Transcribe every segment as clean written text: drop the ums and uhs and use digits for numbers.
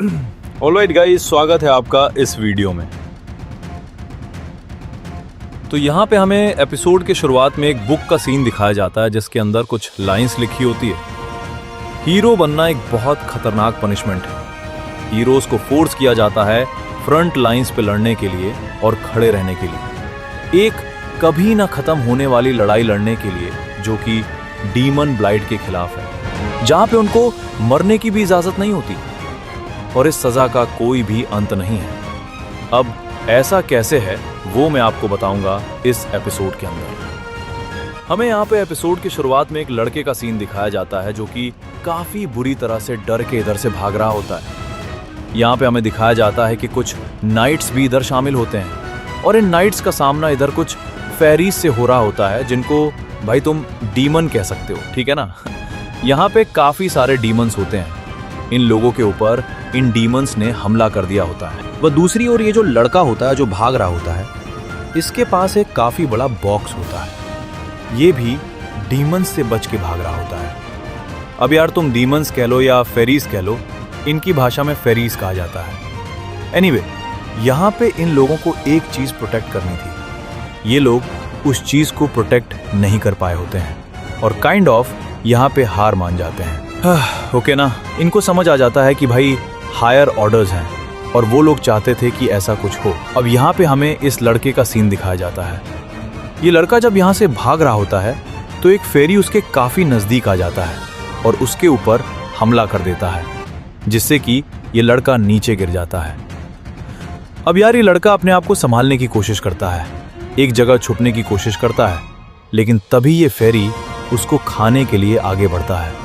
Alright guys, स्वागत है आपका इस वीडियो में। तो यहाँ पे हमें एपिसोड के शुरुआत में एक बुक का सीन दिखाया जाता है जिसके अंदर कुछ लाइंस लिखी होती है। हीरो बनना एक बहुत खतरनाक पनिशमेंट है। हीरोज को फोर्स किया जाता है फ्रंट लाइंस पे लड़ने के लिए और खड़े रहने के लिए, एक कभी ना खत्म होने वाली लड़ाई लड़ने के लिए जो कि डीमन ब्लाइट के खिलाफ है, जहां पे उनको मरने की भी इजाजत नहीं होती और इस सजा का कोई भी अंत नहीं है। अब ऐसा कैसे है वो मैं आपको बताऊंगा इस एपिसोड के अंदर। हमें यहाँ पे एपिसोड की शुरुआत में एक लड़के का सीन दिखाया जाता है जो कि काफी बुरी तरह से डर के इधर से भाग रहा होता है। यहाँ पे हमें दिखाया जाता है कि कुछ नाइट्स भी इधर शामिल होते हैं और इन नाइट्स का सामना इधर कुछ फेरीज से हो रहा होता है जिनको भाई तुम डीमन कह सकते हो, ठीक है ना। यहाँ पे काफी सारे डीमंस होते हैं। इन लोगों के ऊपर इन डीमंस ने हमला कर दिया होता है। वह दूसरी ओर ये जो लड़का होता है जो भाग रहा होता है, इसके पास एक काफी बड़ा बॉक्स होता है। ये भी डीमंस से बच के भाग रहा होता है। अब यार तुम डीमंस कह लो या फेरीज कह लो, इनकी भाषा में फेरीज कहा जाता है। एनीवे, यहाँ पे इन लोगों को एक चीज प्रोटेक्ट करनी थी। ये लोग उस चीज को प्रोटेक्ट नहीं कर पाए होते हैं और काइंड ऑफ यहाँ पे हार मान जाते हैं। ओके ना, इनको समझ आ जाता है कि भाई हायर ऑर्डर्स हैं और वो लोग चाहते थे कि ऐसा कुछ हो। अब यहाँ पे हमें इस लड़के का सीन दिखाया जाता है। ये लड़का जब यहाँ से भाग रहा होता है तो एक फेरी उसके काफी नजदीक आ जाता है और उसके ऊपर हमला कर देता है, जिससे कि ये लड़का नीचे गिर जाता है। अब यार ये लड़का अपने आप को संभालने की कोशिश करता है, एक जगह छुपने की कोशिश करता है, लेकिन तभी ये फेरी उसको खाने के लिए आगे बढ़ता है।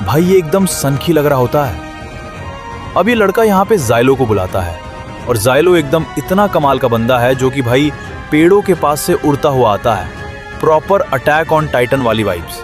भाई ये एकदम सनकी लग रहा होता है। अब ये लड़का यहाँ पे जाइलो को बुलाता है और जाइलो एकदम इतना कमाल का बंदा है जो कि भाई पेड़ों के पास से उड़ता हुआ आता है। प्रॉपर अटैक ऑन टाइटन वाली वाइब्स।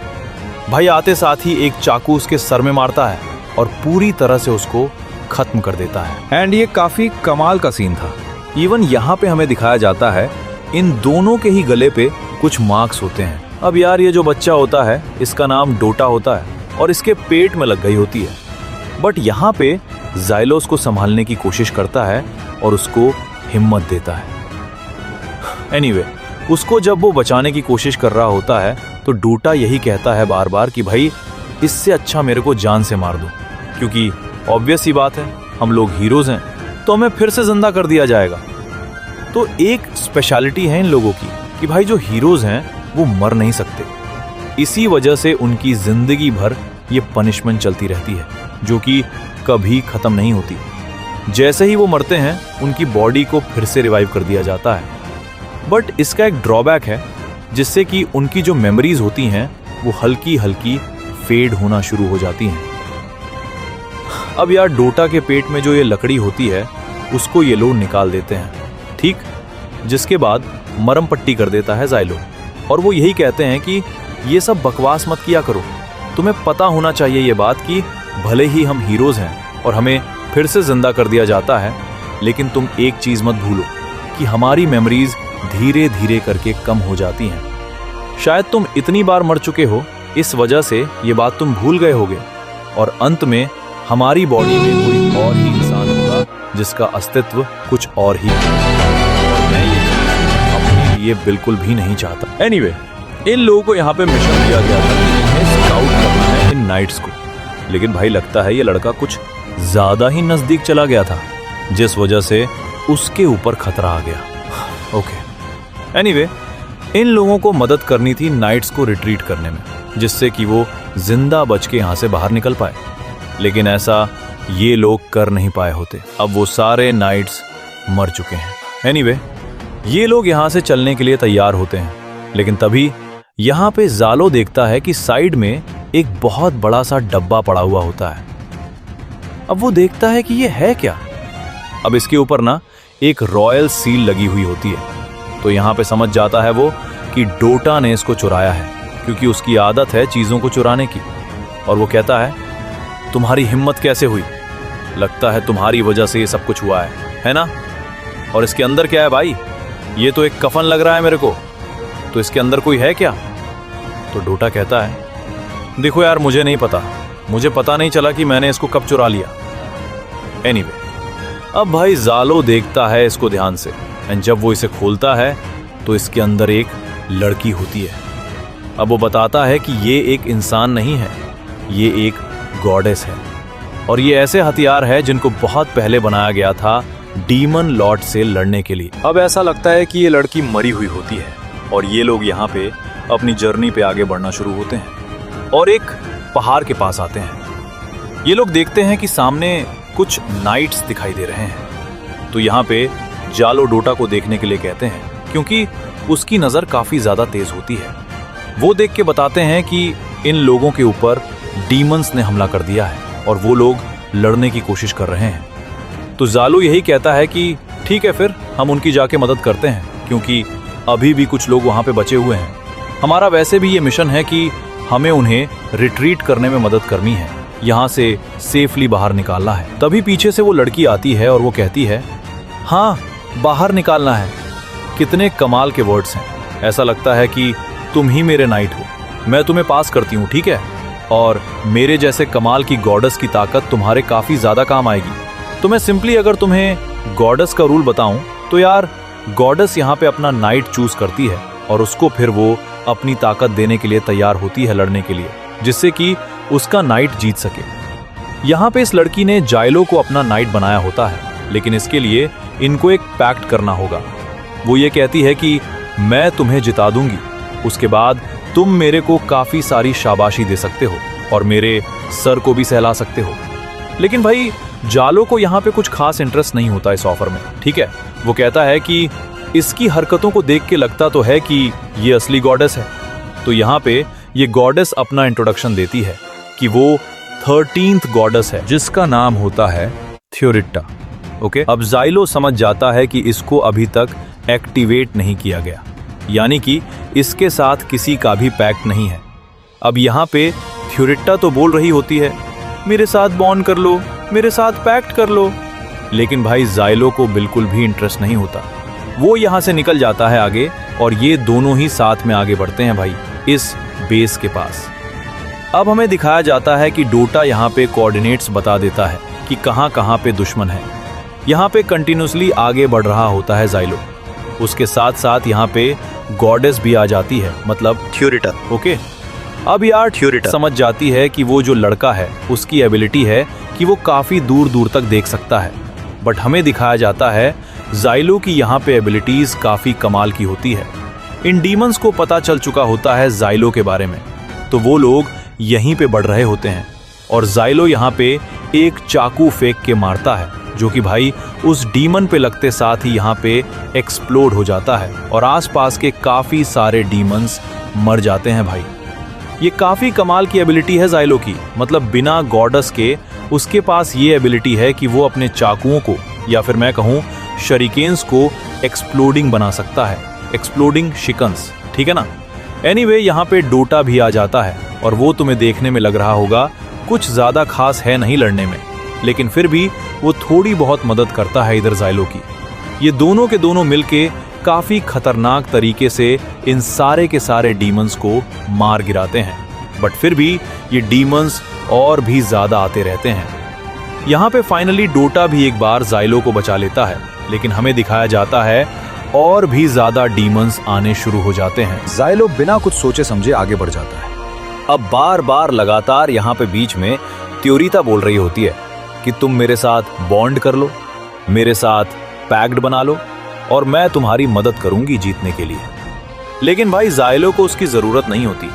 भाई आते साथ ही एक चाकू उसके सर में मारता है और पूरी तरह से उसको खत्म कर देता है। एंड ये काफी कमाल का सीन था। इवन यहाँ पे हमें दिखाया जाता है इन दोनों के ही गले पे कुछ मार्क्स होते हैं। अब यार ये जो बच्चा होता है इसका नाम डोटा होता है और इसके पेट में लग गई होती है। बट यहाँ पे जाइलो उसको संभालने की कोशिश करता है और उसको हिम्मत देता है। एनीवे, उसको जब वो बचाने की कोशिश कर रहा होता है तो डोटा यही कहता है बार बार कि भाई इससे अच्छा मेरे को जान से मार दो, क्योंकि ऑब्वियस सी बात है हम लोग हीरोज हैं तो हमें फिर से जिंदा कर दिया जाएगा। तो एक स्पेशलिटी है इन लोगों की कि भाई जो हीरोज हैं वो मर नहीं सकते। इसी वजह से उनकी जिंदगी भर ये पनिशमेंट चलती रहती है जो कि कभी खत्म नहीं होती। जैसे ही वो मरते हैं उनकी बॉडी को फिर से रिवाइव कर दिया जाता है। बट इसका एक ड्रॉबैक है जिससे कि उनकी जो मेमोरीज होती हैं वो हल्की हल्की फेड होना शुरू हो जाती हैं। अब यार डोटा के पेट में जो ये लकड़ी होती है उसको ये लोग निकाल देते हैं, ठीक, जिसके बाद मरम पट्टी कर देता है जाइलो और वो यही कहते हैं कि ये सब बकवास मत किया करो। तुम्हें पता होना चाहिए ये बात कि भले ही हम हीरोज हैं और हमें फिर से जिंदा कर दिया जाता है, लेकिन तुम एक चीज मत भूलो कि हमारी मेमोरीज धीरे धीरे करके कम हो जाती हैं। शायद तुम इतनी बार मर चुके हो, इस वजह से ये बात तुम भूल गए होगे और अंत में हमारी बॉडी में कोई और ही इंसान होगा जिसका अस्तित्व कुछ और ही है। मैं ये चीज अपने लिए बिल्कुल भी नहीं चाहता। एनीवे, इन लोगों को यहाँ पे मिशन दिया गया था कि इन्हें स्काउट करना है इन नाइट्स को, लेकिन भाई लगता है ये लड़का कुछ ज्यादा ही नजदीक चला गया था, जिस वजह से उसके ऊपर खतरा आ गया। ओके, एनीवे, इन लोगों को मदद करनी थी नाइट्स को रिट्रीट करने में, जिससे कि वो जिंदा बच के यहाँ से बाहर निकल पाए, लेकिन ऐसा ये लोग कर नहीं पाए होते। अब वो सारे नाइट्स मर चुके हैं। एनीवे, ये लोग यहाँ से चलने के लिए तैयार होते हैं, लेकिन तभी यहाँ पे जालो देखता है कि साइड में एक बहुत बड़ा सा डब्बा पड़ा हुआ होता है। अब वो देखता है कि ये है क्या। अब इसके ऊपर ना एक रॉयल सील लगी हुई होती है, तो यहाँ पे समझ जाता है वो कि डोटा ने इसको चुराया है, क्योंकि उसकी आदत है चीजों को चुराने की। और वो कहता है, तुम्हारी हिम्मत कैसे हुई? लगता है तुम्हारी वजह से ये सब कुछ हुआ है ना? और इसके अंदर क्या है भाई? ये तो एक कफन लग रहा है मेरे को, तो इसके अंदर कोई है क्या? तो डोटा कहता है, देखो यार मुझे नहीं पता, मुझे पता नहीं चला कि मैंने इसको कब चुरा लिया। एनीवे, अब भाई जालो देखता है इसको ध्यान से, एंड जब वो इसे खोलता है तो इसके अंदर एक लड़की होती है। अब वो बताता है कि ये एक इंसान नहीं है, ये एक गॉडेस है, और ये ऐसे हथियार है जिनको बहुत पहले बनाया गया था डीमन लॉर्ड से लड़ने के लिए। अब ऐसा लगता है कि ये लड़की मरी हुई होती है और ये लोग यहाँ पे अपनी जर्नी पे आगे बढ़ना शुरू होते हैं और एक पहाड़ के पास आते हैं। ये लोग देखते हैं कि सामने कुछ नाइट्स दिखाई दे रहे हैं, तो यहाँ पे जालो डोटा को देखने के लिए कहते हैं, क्योंकि उसकी नज़र काफ़ी ज़्यादा तेज होती है। वो देख के बताते हैं कि इन लोगों के ऊपर डीमंस ने हमला कर दिया है और वो लोग लड़ने की कोशिश कर रहे हैं। तो जालो यही कहता है कि ठीक है, फिर हम उनकी जाके मदद करते हैं, क्योंकि अभी भी कुछ लोग वहाँ पे बचे हुए हैं। हमारा वैसे भी ये मिशन है कि हमें उन्हें रिट्रीट करने में मदद करनी है, यहाँ से सेफली बाहर निकालना है। तभी पीछे से वो लड़की आती है और वो कहती है, हाँ, बाहर निकालना है। कितने कमाल के वर्ड्स हैं। ऐसा लगता है कि तुम ही मेरे नाइट हो, मैं तुम्हें पास करती हूँ, ठीक है, और मेरे जैसे कमाल की गॉडेस की ताकत तुम्हारे काफ़ी ज़्यादा काम आएगी। तो मैं सिंपली अगर तुम्हें गॉडेस का रूल बताऊं तो यार, गॉडेस यहाँ पे अपना नाइट चूज करती है और उसको फिर वो अपनी ताकत देने के लिए तैयार होती है लड़ने के लिए, जिससे कि उसका नाइट जीत सके। यहाँ पे इस लड़की ने जाइलो को अपना नाइट बनाया होता है, लेकिन इसके लिए इनको एक पैक्ट करना होगा। वो ये कहती है कि मैं तुम्हें जिता दूंगी, उसके बाद तुम मेरे को काफ़ी सारी शाबाशी दे सकते हो और मेरे सर को भी सहला सकते हो। लेकिन भाई जालो को यहाँ पे कुछ खास इंटरेस्ट नहीं होता इस ऑफर में, ठीक है। वो कहता है कि इसकी हरकतों को देख के लगता तो है कि ये असली गॉडेस है। तो यहाँ पे ये गॉडेस अपना इंट्रोडक्शन देती है कि वो 13th गॉडेस है, जिसका नाम होता है थ्योरिटा। ओके, अब जाइलो समझ जाता है कि इसको अभी तक एक्टिवेट नहीं किया गया, यानी कि इसके साथ किसी का भी पैक्ट नहीं है। अब यहाँ पे थ्योरिटा तो बोल रही होती है, मेरे साथ बॉन्ड कर लो, मेरे साथ पैक्ट कर लो, लेकिन भाई जाइलो को बिल्कुल भी इंटरेस्ट नहीं होता। वो यहाँ से निकल जाता है आगे और ये दोनों ही साथ में आगे बढ़ते हैं भाई इस बेस के पास। अब हमें दिखाया जाता है कि डोटा यहाँ पे कोऑर्डिनेट्स बता देता है कि कहाँ कहाँ पे दुश्मन है। यहाँ पे कंटिन्यूसली आगे बढ़ रहा होता है जाइलो, उसके साथ साथ यहाँ पे गॉडेस भी आ जाती है, मतलब थ्योरिटा। ओके, अब यार थ्योरिटा समझ जाती है कि वो जो लड़का है उसकी एबिलिटी है कि वो काफी दूर दूर तक देख सकता है, बट हमें दिखाया जाता है जाइलो की यहाँ पे एबिलिटीज काफी कमाल की होती है। इन डीमंस को पता चल चुका होता है जाइलो के बारे में, तो वो लोग यहीं पे बढ़ रहे होते हैं और जाइलो यहाँ पे एक चाकू फेंक के मारता है, जो कि भाई उस डीमन पे लगते साथ ही यहाँ पे एक्सप्लोड हो जाता है और आसपास के काफी सारे डीमंस मर जाते हैं भाई। ये काफी कमाल की एबिलिटी है जाइलो की, मतलब बिना गॉडेस के उसके पास ये एबिलिटी है कि वो अपने चाकुओं को, या फिर मैं कहूँ शरिकेन्स को, एक्सप्लोडिंग बना सकता है, एक्सप्लोडिंग शिकन्स, ठीक है ना। एनीवे, यहाँ पे डोटा भी आ जाता है और वो तुम्हें देखने में लग रहा होगा कुछ ज्यादा खास है नहीं लड़ने में, लेकिन फिर भी वो थोड़ी बहुत मदद करता है इधर जाइलो की। ये दोनों के दोनों मिलके काफी खतरनाक तरीके से इन सारे के सारे डीमंस को मार गिराते हैं, बट फिर भी ये डीमंस और भी ज्यादा आते रहते हैं। यहाँ पे फाइनली डोटा भी एक बार जाइलो को बचा लेता है, लेकिन हमें दिखाया जाता है और भी ज्यादा डीमंस आने शुरू हो जाते हैं। जाइलो बिना कुछ सोचे समझे आगे बढ़ जाता है। अब बार बार लगातार यहाँ पे बीच में त्योरिता बोल रही होती है कि तुम मेरे साथ बॉन्ड कर लो, मेरे साथ पैक्ट बना लो और मैं तुम्हारी मदद करूंगी जीतने के लिए। लेकिन भाई जाइलो को उसकी जरूरत नहीं होती,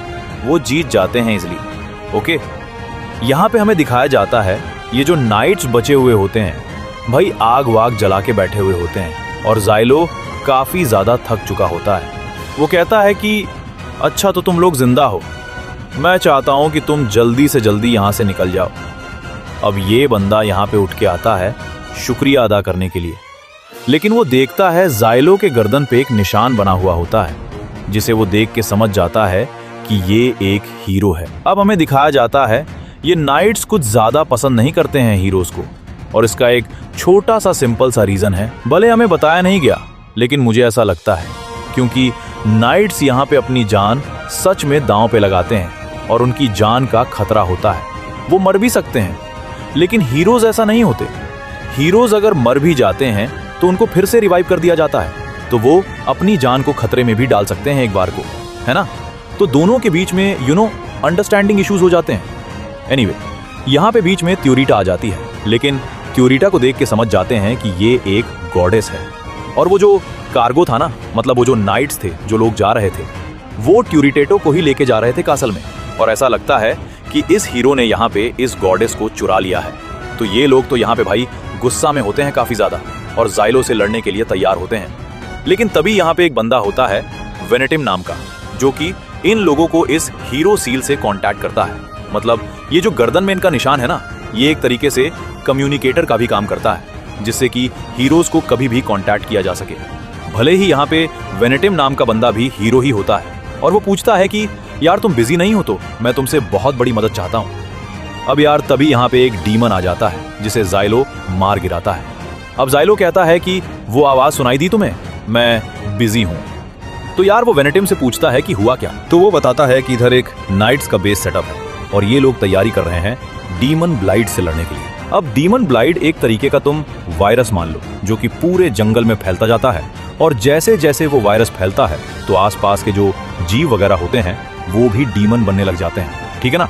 वो जीत जाते हैं इसलिए। ओके, यहाँ पे हमें दिखाया जाता है ये जो नाइट्स बचे हुए होते हैं भाई आग वाग जला के बैठे हुए होते हैं और जाइलो काफी ज्यादा थक चुका होता है। वो कहता है कि अच्छा, तो तुम लोग जिंदा हो, मैं चाहता हूं कि तुम जल्दी से जल्दी यहाँ से निकल जाओ। अब ये बंदा यहाँ पे उठ के आता है शुक्रिया अदा करने के लिए, लेकिन वो देखता है जाइलो के गर्दन पे एक निशान बना हुआ होता है, जिसे वो देख के समझ जाता है कि ये एक हीरो है। अब हमें दिखाया जाता है ये नाइट्स कुछ ज्यादा पसंद नहीं करते हैं हीरोज को, और इसका एक छोटा सा सिंपल सा रीजन है, भले हमें बताया नहीं गया, लेकिन मुझे ऐसा लगता है क्योंकि नाइट्स यहाँ पे अपनी जान सच में दांव पे लगाते हैं और उनकी जान का खतरा होता है। वो मर भी सकते हैं, लेकिन हीरोज ऐसा नहीं होते। हीरोज अगर मर भी जाते हैं तो उनको फिर से रिवाइव कर दिया जाता है, तो वो अपनी जान को खतरे में भी डाल सकते हैं एक बार को, है ना। तो दोनों के बीच में अंडरस्टैंडिंग इश्यूज हो जाते हैं। एनीवे, यहाँ पे बीच में त्योरिटा आ जाती है, लेकिन त्योरिटा को देख के समझ जाते हैं कि ये एक गॉडेस है। और वो जो कार्गो था ना, मतलब वो जो नाइट्स थे, जो लोग जा रहे थे, वो ट्यूरिटेटो को ही लेके जा रहे थे कासल में। और ऐसा लगता है कि इस हीरो ने यहाँ पे इस गॉडेस को चुरा लिया है। तो ये लोग तो यहाँ पे भाई गुस्सा में होते हैं काफी ज्यादा, और जाइलो से लड़ने के लिए तैयार होते हैं। लेकिन तभी यहाँ पे एक बंदा होता है वेनेटिम नाम का, जो कि इन लोगों को इस हीरो सील से कांटेक्ट करता है। मतलब ये जो गर्दन में इनका निशान है ना, ये एक तरीके से कम्युनिकेटर का भी काम करता है, जिससे कि हीरोज को कभी भी कांटेक्ट किया जा सके। भले ही यहाँ पे वेनेटिम नाम का बंदा भी हीरो ही होता है, और वो पूछता है कि यार तुम बिजी नहीं हो तो मैं तुमसे बहुत बड़ी मदद चाहता हूँ। अब यार तभी यहाँ पे एक डीमन आ जाता है, जिसे जाइलो मार गिराता है। अब जाइलो कहता है कि वो आवाज सुनाई दी तुम्हें, मैं बिजी हूँ। तो यार वो वेनेटिम से पूछता है कि हुआ क्या। तो वो बताता है कि इधर एक नाइट्स का बेस सेटअप है, और ये लोग तैयारी कर रहे हैं डीमन ब्लाइड से लड़ने के लिए। अब डीमन ब्लाइड एक तरीके का तुम वायरस मान लो, जो कि पूरे जंगल में फैलता जाता है, और जैसे जैसे वो वायरस फैलता है तो आसपास के जो जीव वगैरह होते हैं वो भी डीमन बनने लग जाते हैं, ठीक है ना।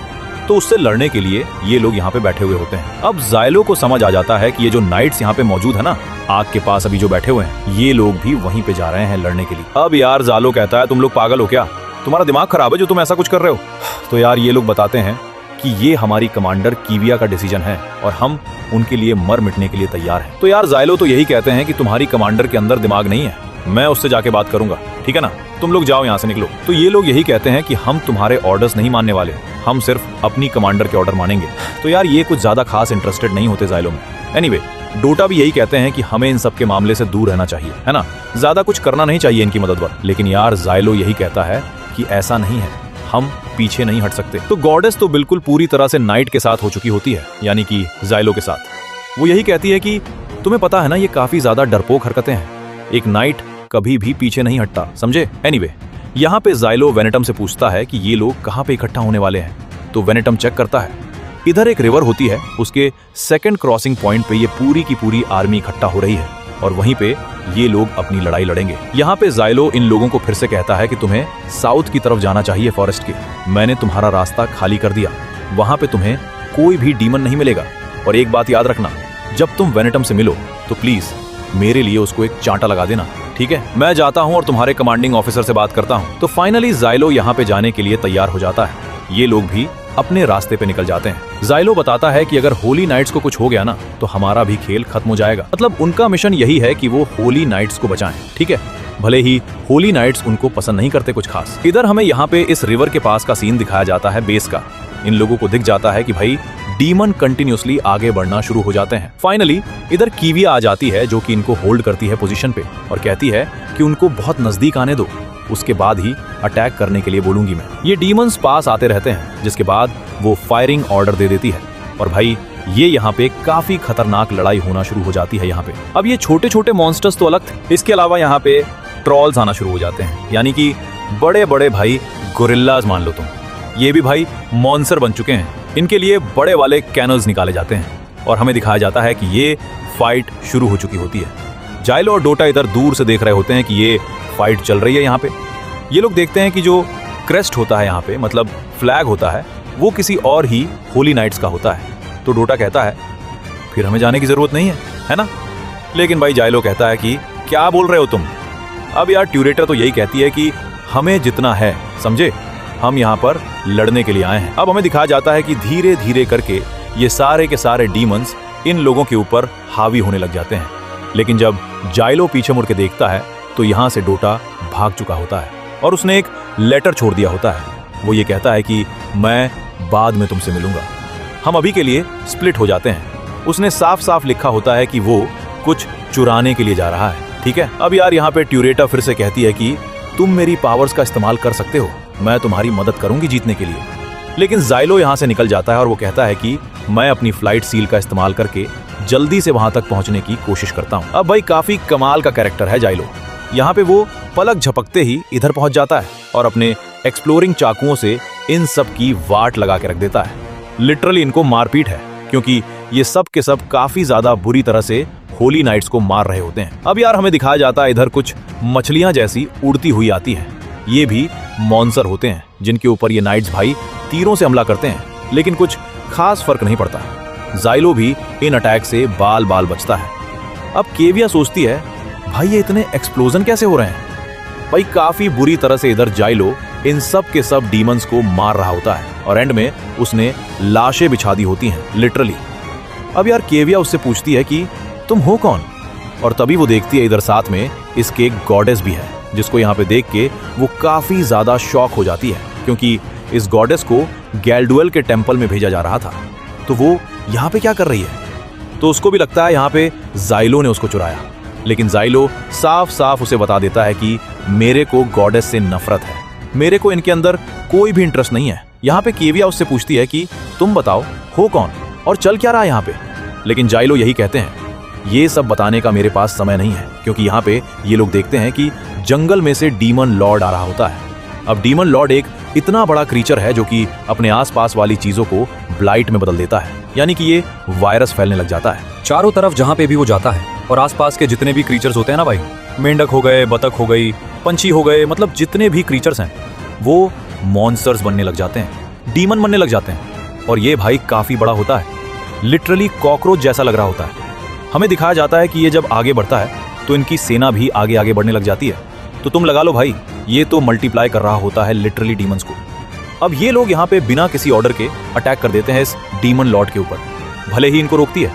तो उससे लड़ने के लिए ये लोग यहाँ पे बैठे हुए होते हैं। अब जाइलो को समझ आ जाता है कि ये जो नाइट्स यहाँ पे मौजूद है ना, आग के पास अभी जो बैठे हुए हैं, ये लोग भी वहीं पे जा रहे हैं लड़ने के लिए। अब यार जाइलो कहता है तुम लोग पागल हो क्या, तुम्हारा दिमाग खराब है जो तुम ऐसा कुछ कर रहे हो। तो यार ये लोग बताते हैं कि ये हमारी कमांडर कीविया का डिसीजन है, और हम उनके लिए मर मिटने के लिए तैयार हैं। तो यार जाइलो तो यही कहते हैं कि तुम्हारी कमांडर के अंदर दिमाग नहीं है, मैं उससे जाके बात करूंगा, ठीक है ना, तुम लोग जाओ यहाँ से निकलो। तो ये लोग यही कहते हैं कि हम तुम्हारे ऑर्डर्स नहीं मानने वाले, हम सिर्फ अपनी कमांडर के ऑर्डर मानेंगे। तो यार ये कुछ ज्यादा खास इंटरेस्टेड नहीं होते जाइलो में। एनीवे, डोटा भी यही कहते हैं कि हमें इन सब के मामले से दूर रहना चाहिए, है ना, ज्यादा कुछ करना नहीं चाहिए इनकी मदद पर। लेकिन यार जाइलो यही कहता है कि ऐसा नहीं है, हम पीछे नहीं हट सकते। तो गॉडेस तो बिल्कुल पूरी तरह से नाइट के साथ हो चुकी होती है, यानी कि जाइलो के साथ। वो यही कहती है कि तुम्हें पता है ना, ये काफी ज्यादा डरपोक हरकतें हैं, एक नाइट कभी भी पीछे नहीं हटता, समझे। एनीवे, यहाँ पे जाइलो वेनेटम से पूछता है कि ये लोग कहाँ पे इकट्ठा होने वाले हैं। तो वेनेटम चेक करता है, इधर एक रिवर होती है, उसके सेकंड क्रॉसिंग पॉइंट पे ये पूरी की पूरी आर्मी इकट्ठा हो रही है, और वहीं पे ये लोग अपनी लड़ाई लड़ेंगे। यहाँ पे जाइलो इन लोगों को फिर से कहता है कि तुम्हें साउथ की तरफ जाना चाहिए फॉरेस्ट के, मैंने तुम्हारा रास्ता खाली कर दिया, वहां पे तुम्हें कोई भी डीमन नहीं मिलेगा। और एक बात याद रखना, जब तुम वेनेटम से मिलो तो प्लीज मेरे लिए उसको एक चांटा लगा देना, ठीक है। मैं जाता हूँ और तुम्हारे कमांडिंग ऑफिसर से बात करता हूँ। तो फाइनली जाइलो यहाँ पे जाने के लिए तैयार हो जाता है, ये लोग भी अपने रास्ते पे निकल जाते हैं। जाइलो बताता है कि अगर होली नाइट्स को कुछ हो गया ना तो हमारा भी खेल खत्म हो जाएगा। मतलब उनका मिशन यही है कि वो होली नाइट्स को बचाएं, ठीक है। भले ही होली नाइट्स उनको पसंद नहीं करते कुछ खास। इधर हमें यहाँ पे इस रिवर के पास का सीन दिखाया जाता है बेस का। इन लोगों को दिख जाता है कि भाई डीमन कंटिन्यूअसली आगे बढ़ना शुरू हो जाते हैं। फाइनली इधर कीविया आ जाती है, जो कि इनको होल्ड करती है पोजीशन पे, और कहती है कि उनको बहुत नजदीक आने दो, उसके बाद ही अटैक करने के लिए बोलूंगी मैं। ये डीमंस पास आते रहते हैं, जिसके बाद वो फायरिंग ऑर्डर दे देती है, और भाई ये यहाँ पे काफी खतरनाक लड़ाई होना शुरू हो जाती है। यहाँ पे अब ये छोटे छोटे मॉन्स्टर्स तो अलग थे, इसके अलावा यहाँ पे ट्रॉल्स आना शुरू हो जाते हैं, यानी कि बड़े बड़े भाई गोरिल्लाज मान लो तुम। ये भी भाई मॉन्स्टर बन चुके हैं, इनके लिए बड़े वाले कैनल्स निकाले जाते हैं, और हमें दिखाया जाता है कि ये फाइट शुरू हो चुकी होती है। जाइलो और डोटा इधर दूर से देख रहे होते हैं कि ये फाइट चल रही है। यहाँ पे ये लोग देखते हैं कि जो क्रेस्ट होता है यहाँ पे, मतलब फ्लैग होता है, वो किसी और ही होली नाइट्स का होता है। तो डोटा कहता है फिर हमें जाने की जरूरत नहीं है ना। लेकिन भाई जाइलो कहता है कि क्या बोल रहे हो तुम। अब यार ट्यूरेटर तो यही कहती है कि हमें जितना है समझे, हम यहाँ पर लड़ने के लिए आए हैं। अब हमें दिखाया जाता है कि धीरे धीरे करके ये सारे के सारे डीमंस इन लोगों के ऊपर हावी होने लग जाते हैं। लेकिन जब जाइलो पीछे मुड़ के देखता है तो यहाँ से डोटा भाग चुका होता है, और उसने एक लेटर छोड़ दिया होता है। वो ये कहता है कि मैं बाद में तुमसे मिलूंगा, हम अभी के लिए स्प्लिट हो जाते हैं। उसने साफ साफ लिखा होता है कि वो कुछ चुराने के लिए जा रहा है, ठीक है। अब यार यहाँ पे ट्यूरेटा फिर से कहती है कि तुम मेरी पावर्स का इस्तेमाल कर सकते हो, मैं तुम्हारी मदद करूंगी जीतने के लिए। लेकिन जाइलो यहाँ से निकल जाता है, और वो कहता है कि मैं अपनी फ्लाइट सील का इस्तेमाल करके जल्दी से वहां तक पहुंचने की कोशिश करता हूं। अब भाई काफी कमाल का कैरेक्टर है जाइलो। यहाँ पे वो पलक झपकते ही इधर पहुंच जाता है, और अपने एक्सप्लोरिंग चाकुओं से इन सब की वाट लगा के रख देता है। लिटरली इनको मारपीट है, क्योंकि ये सब के सब काफी ज्यादा बुरी तरह से होली नाइट्स को मार रहे होते हैं। अब यार हमें दिखाया जाता है इधर कुछ मछलियां जैसी उड़ती हुई आती हैं। ये भी मॉन्स्टर होते हैं जिनके ऊपर ये नाइट्स भाई तीरों से हमला करते हैं, लेकिन कुछ खास फर्क नहीं पड़ता। जाइलो भी इन अटैक से बाल बाल बचता है। अब केविया सोचती है भाई ये इतने एक्सप्लोजन कैसे हो रहे हैं। भाई काफी बुरी तरह से इधर जाइलो इन सब के सब डीमंस को मार रहा होता है और एंड में उसने लाशें बिछा दी होती हैं लिटरली। अब यार केविया उससे पूछती है कि तुम हो कौन, और तभी वो देखती है इधर साथ में इसके एक गॉडेस भी है, जिसको यहाँ पे देख के वो काफी ज्यादा शॉक हो जाती है, क्योंकि इस गॉडेस को गैल्डुएल के टेम्पल में भेजा जा रहा था, तो वो यहाँ पे क्या कर रही है। तो उसको भी लगता है यहाँ पे जाइलो ने उसको चुराया, लेकिन जाइलो साफ साफ उसे बता देता है कि मेरे को गॉडेस से नफरत है, मेरे को इनके अंदर कोई भी इंटरेस्ट नहीं है। यहाँ पे केविया उससे पूछती है कि तुम बताओ हो कौन और चल क्या रहा है यहाँ पे, लेकिन जाइलो यही कहते हैं ये सब बताने का मेरे पास समय नहीं है, क्योंकि यहाँ पे ये लोग देखते हैं कि जंगल में से डीमन लॉर्ड आ रहा होता है। अब डीमन लॉर्ड एक इतना बड़ा क्रीचर है जो कि अपने आसपास वाली चीजों को ब्लाइट में बदल देता है, यानी कि ये वायरस फैलने लग जाता है चारों तरफ जहाँ पे भी वो जाता है, और आसपास के जितने भी क्रीचर्स होते हैं ना भाई, मेंढक हो गए, बतख हो गई, पंछी हो गए, मतलब जितने भी क्रीचर्स हैं वो मॉन्स्टर्स बनने लग जाते हैं, डीमन बनने लग जाते हैं। और ये भाई काफी बड़ा होता है, लिटरली कॉकरोच जैसा लग रहा होता है। हमें दिखाया जाता है कि ये जब आगे बढ़ता है तो इनकी सेना भी आगे आगे बढ़ने लग जाती है। तो तुम लगा लो भाई ये तो मल्टीप्लाई कर रहा होता है लिटरली डीमंस को। अब ये लोग यहाँ पे बिना किसी ऑर्डर के अटैक कर देते हैं इस डीमन लॉर्ड के ऊपर, भले ही इनको रोकती है।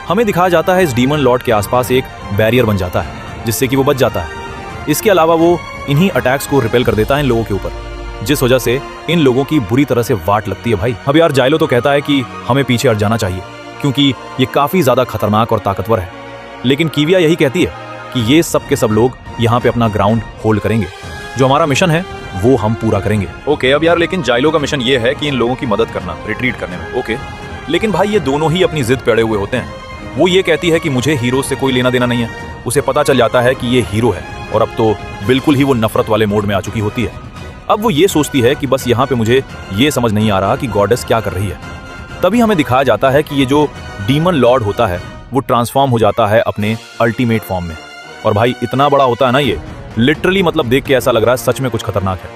हमें दिखाया जाता है इस डीमन लॉर्ड के आसपास एक बैरियर बन जाता है जिससे कि वो बच जाता है। इसके अलावा वो इन्हीं अटैक्स को रिपेल कर देता है इन लोगों के ऊपर, जिस वजह से इन लोगों की बुरी तरह से वाट लगती है भाई। अब यार जाइलो तो कहता है कि हमें पीछे हट जाना चाहिए क्योंकि ये काफी ज्यादा खतरनाक और ताकतवर है, लेकिन केविया यही कहती है कि ये सब के सब लोग यहाँ पे अपना ग्राउंड होल्ड करेंगे, जो हमारा मिशन है वो हम पूरा करेंगे। ओके अब यार लेकिन जाइलो का मिशन ये है कि इन लोगों की मदद करना रिट्रीट करने में। ओके लेकिन भाई ये दोनों ही अपनी जिद पे अड़े हुए होते हैं। वो ये कहती है कि मुझे हीरो से कोई लेना देना नहीं है, उसे पता चल जाता है कि ये हीरो है और अब तो बिल्कुल ही वो नफरत वाले मोड में आ चुकी होती है। अब वो ये सोचती है कि बस यहाँ पे मुझे ये समझ नहीं आ रहा कि गॉडेस क्या कर रही है। तभी हमें दिखाया जाता है कि ये जो डीमन लॉर्ड होता है वो ट्रांसफॉर्म हो जाता है अपने अल्टीमेट फॉर्म में, और भाई इतना बड़ा होता है ना ये, लिटरली मतलब देख के ऐसा लग रहा है सच में कुछ खतरनाक है।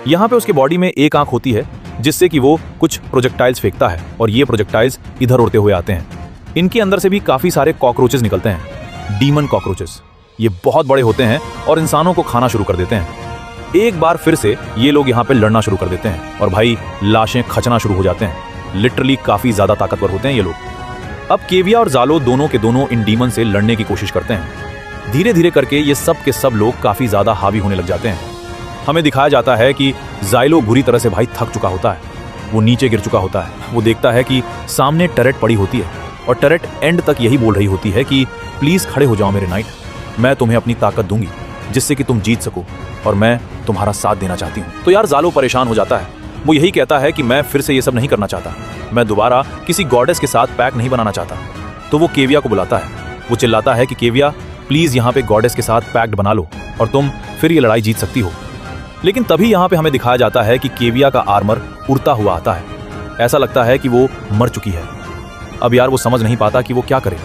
यहाँ पे उसके बॉडी में एक आंख होती है जिससे कि वो कुछ प्रोजेक्टाइल्स फेंकता है और ये प्रोजेक्टाइल्स इधर उड़ते हुए आते हैं। इनके अंदर से भी काफी सारे कॉकरोचेस निकलते हैं, डीमन कॉकरोचेस। ये बहुत बड़े होते हैं और इंसानों को खाना शुरू कर देते हैं। एक बार फिर से ये लोग यहाँ पे लड़ना शुरू कर देते हैं और भाई लाशें खचना शुरू हो जाते हैं। लिटरली काफी ज्यादा ताकतवर होते हैं ये लोग। अब केविया और जालो दोनों के दोनों इन डीमन से लड़ने की कोशिश करते हैं। धीरे धीरे करके ये सब के सब लोग काफी ज्यादा हावी होने लग जाते हैं। हमें दिखाया जाता है कि जाइलो बुरी तरह से भाई थक चुका होता है, वो नीचे गिर चुका होता है। वो देखता है कि सामने टरेट पड़ी होती है और टरेट एंड तक यही बोल रही होती है कि प्लीज खड़े हो जाओ मेरे नाइट, मैं तुम्हें अपनी ताकत दूंगी जिससे कि तुम जीत सको और मैं तुम्हारा साथ देना चाहती हूँ। तो यार जालो परेशान हो जाता है। वो यही कहता है कि मैं फिर से ये सब नहीं करना चाहता, मैं दोबारा किसी गॉडेस के साथ पैक नहीं बनाना चाहता। तो वो केविया को बुलाता है, वो चिल्लाता है कि केविया प्लीज यहाँ पे गॉडेस के साथ पैक्ट बना लो और तुम फिर ये लड़ाई जीत सकती हो। लेकिन तभी यहाँ पे हमें दिखाया जाता है कि केविया का आर्मर उड़ता हुआ आता है। ऐसा लगता है कि वो मर चुकी है। अब यार वो समझ नहीं पाता कि वो क्या करे।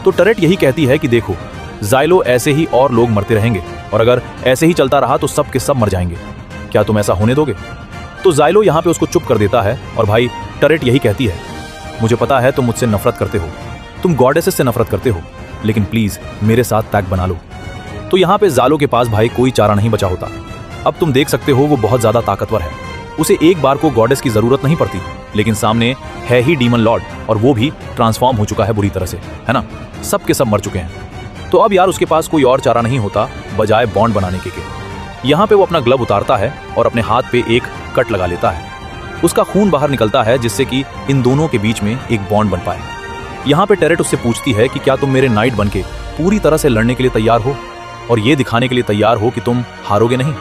तो टरेट यही कहती है कि देखो जाइलो ऐसे ही और लोग मरते रहेंगे और अगर ऐसे ही चलता रहा तो सब के सब मर जाएंगे, क्या तुम ऐसा होने दोगे? तो जाइलो यहाँ पे उसको चुप कर देता है और भाई टरेट यही कहती है मुझे पता है तुम मुझसे नफरत करते हो, तुम गॉडेसेस से नफरत करते हो, लेकिन प्लीज मेरे साथ पैक्ट बना लो। तो यहाँ पे जालो के पास भाई कोई चारा नहीं बचा होता। अब तुम देख सकते हो वो बहुत ज्यादा ताकतवर है, उसे एक बार को गॉडेस की जरूरत नहीं पड़ती, लेकिन सामने है ही डीमन लॉर्ड और वो भी ट्रांसफॉर्म हो चुका है बुरी तरह से, है ना, सब के सब मर चुके हैं। तो अब यार उसके पास कोई और चारा नहीं होता बजाय बॉन्ड बनाने के। यहाँ पे वो अपना ग्लव उतारता है और अपने हाथ पे एक कट लगा लेता है। उसका खून बाहर निकलता है जिससे कि इन दोनों के बीच में एक बॉन्ड बन पाए। यहाँ पे टरेट उससे पूछती है कि क्या तुम मेरे नाइट बनके पूरी तरह से लड़ने के लिए तैयार हो और ये दिखाने के लिए तैयार हो कि तुम हारोगे नहीं?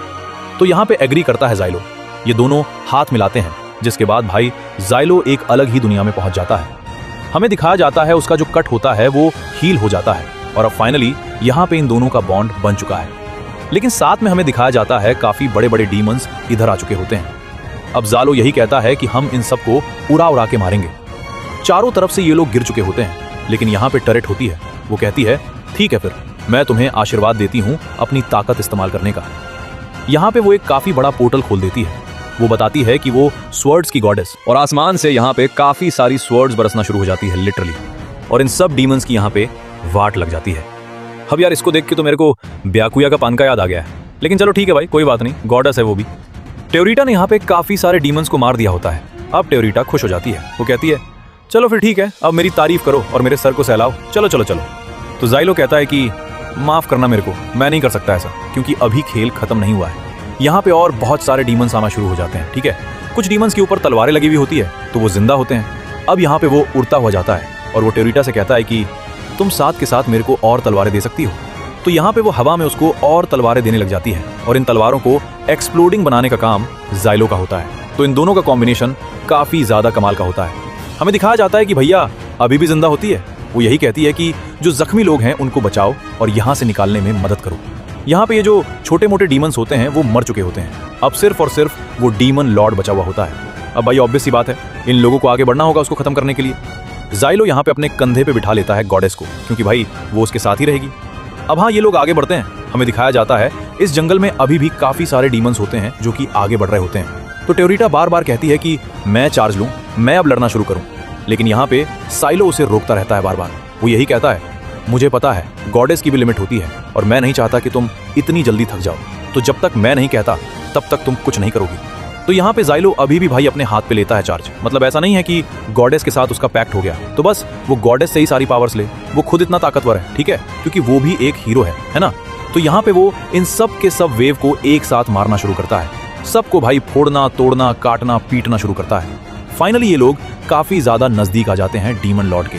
तो यहाँ पे एग्री करता है जाइलो। ये दोनों हाथ मिलाते हैं जिसके बाद भाई जाइलो एक अलग ही दुनिया में पहुंच जाता है। हमें दिखाया जाता है उसका जो कट होता है वो हील हो जाता है और अब फाइनली यहाँ पे इन दोनों का बॉन्ड बन चुका है। लेकिन साथ में हमें दिखाया जाता है काफी बड़े बड़े डीमंस इधर आ चुके होते हैं। अब जालो यही कहता है कि हम इन सबको उड़ा उड़ा के मारेंगे। चारों तरफ से ये लोग गिर चुके होते हैं, लेकिन यहाँ पे टरेट होती है। वो कहती है ठीक है फिर, मैं तुम्हें आशीर्वाद देती हूँ अपनी ताकत इस्तेमाल करने का। यहाँ पे वो एक काफी बड़ा पोर्टल खोल देती है। वो बताती है कि वो स्वर्ड्स की गॉडेस, और आसमान से यहाँ पे काफी सारी स्वर्ड्स बरसना शुरू हो जाती है लिटरली, और इन सब डीमंस की यहाँ पे वाट लग जाती है। अब यार इसको देख के तो मेरे को ब्याकुया का पान का याद आ गया है, लेकिन चलो ठीक है भाई, कोई बात नहीं, गॉडेस है वो भी। टेओरिटा ने यहाँ पे काफी सारे डीमंस को मार दिया होता है। अब टेओरिटा खुश हो जाती है। वो कहती है चलो फिर ठीक है, अब मेरी तारीफ करो और मेरे सर को सहलाओ, चलो चलो चलो। तो जाइलो कहता है कि माफ करना मेरे को, मैं नहीं कर सकता ऐसा, क्योंकि अभी खेल खत्म नहीं हुआ है। यहाँ पे और बहुत सारे डीमंस आना शुरू हो जाते हैं। ठीक है, कुछ डीमंस के ऊपर तलवारें लगी हुई होती है तो वो जिंदा होते हैं। अब यहाँ पे वो उड़ता हुआ जाता है और वो टेओरिटा से कहता है कि तुम साथ के साथ मेरे को और तलवारें दे सकती हो। तो यहाँ पे वो हवा में उसको और तलवारें देने लग जाती है, और इन तलवारों को एक्सप्लोडिंग बनाने का काम जाइलो का होता है। तो इन दोनों का कॉम्बिनेशन काफी ज्यादा कमाल का होता है। हमें दिखाया जाता है कि भैया अभी भी जिंदा होती है। वो यही कहती है कि जो जख्मी लोग हैं उनको बचाओ और यहाँ से निकालने में मदद करो। यहाँ पे ये जो छोटे मोटे डीमंस होते हैं वो मर चुके होते हैं, अब सिर्फ और सिर्फ वो डीमन लॉर्ड बचा हुआ होता है। अब भाई ऑब्वियस सी बात है, इन लोगों को आगे बढ़ना होगा उसको खत्म करने के लिए। जाइलो यहाँ पे अपने कंधे पे बिठा लेता है गॉडेस को, क्योंकि भाई वो उसके साथ ही रहेगी। अब हाँ, ये लोग आगे बढ़ते हैं। हमें दिखाया जाता है इस जंगल में अभी भी काफी सारे डीमंस होते हैं जो कि आगे बढ़ रहे होते हैं। तो टेओरिटा बार बार कहती है कि मैं चार्ज लूं, मैं अब लड़ना शुरू करूं, लेकिन यहाँ पे साइलो उसे रोकता रहता है बार बार। वो यही कहता है मुझे पता है गॉडेस की भी लिमिट होती है, और मैं नहीं चाहता कि तुम इतनी जल्दी थक जाओ, तो जब तक मैं नहीं कहता तब तक तुम कुछ नहीं करोगी। तो यहाँ पे जाइलो अभी भी भाई अपने हाथ पे लेता है चार्ज। मतलब ऐसा नहीं है कि गॉडेस के साथ उसका पैक्ट हो गया तो बस वो गॉडेस से ही सारी पावर्स ले, वो खुद इतना ताकतवर है, ठीक है, क्योंकि वो भी एक हीरो है ना। तो यहाँ पे वो इन सब के सब वेव को एक साथ मारना शुरू करता है, सबको भाई फोड़ना तोड़ना काटना पीटना शुरू करता है। फाइनली ये लोग काफी ज्यादा नजदीक आ जाते हैं डीमन लॉर्ड के।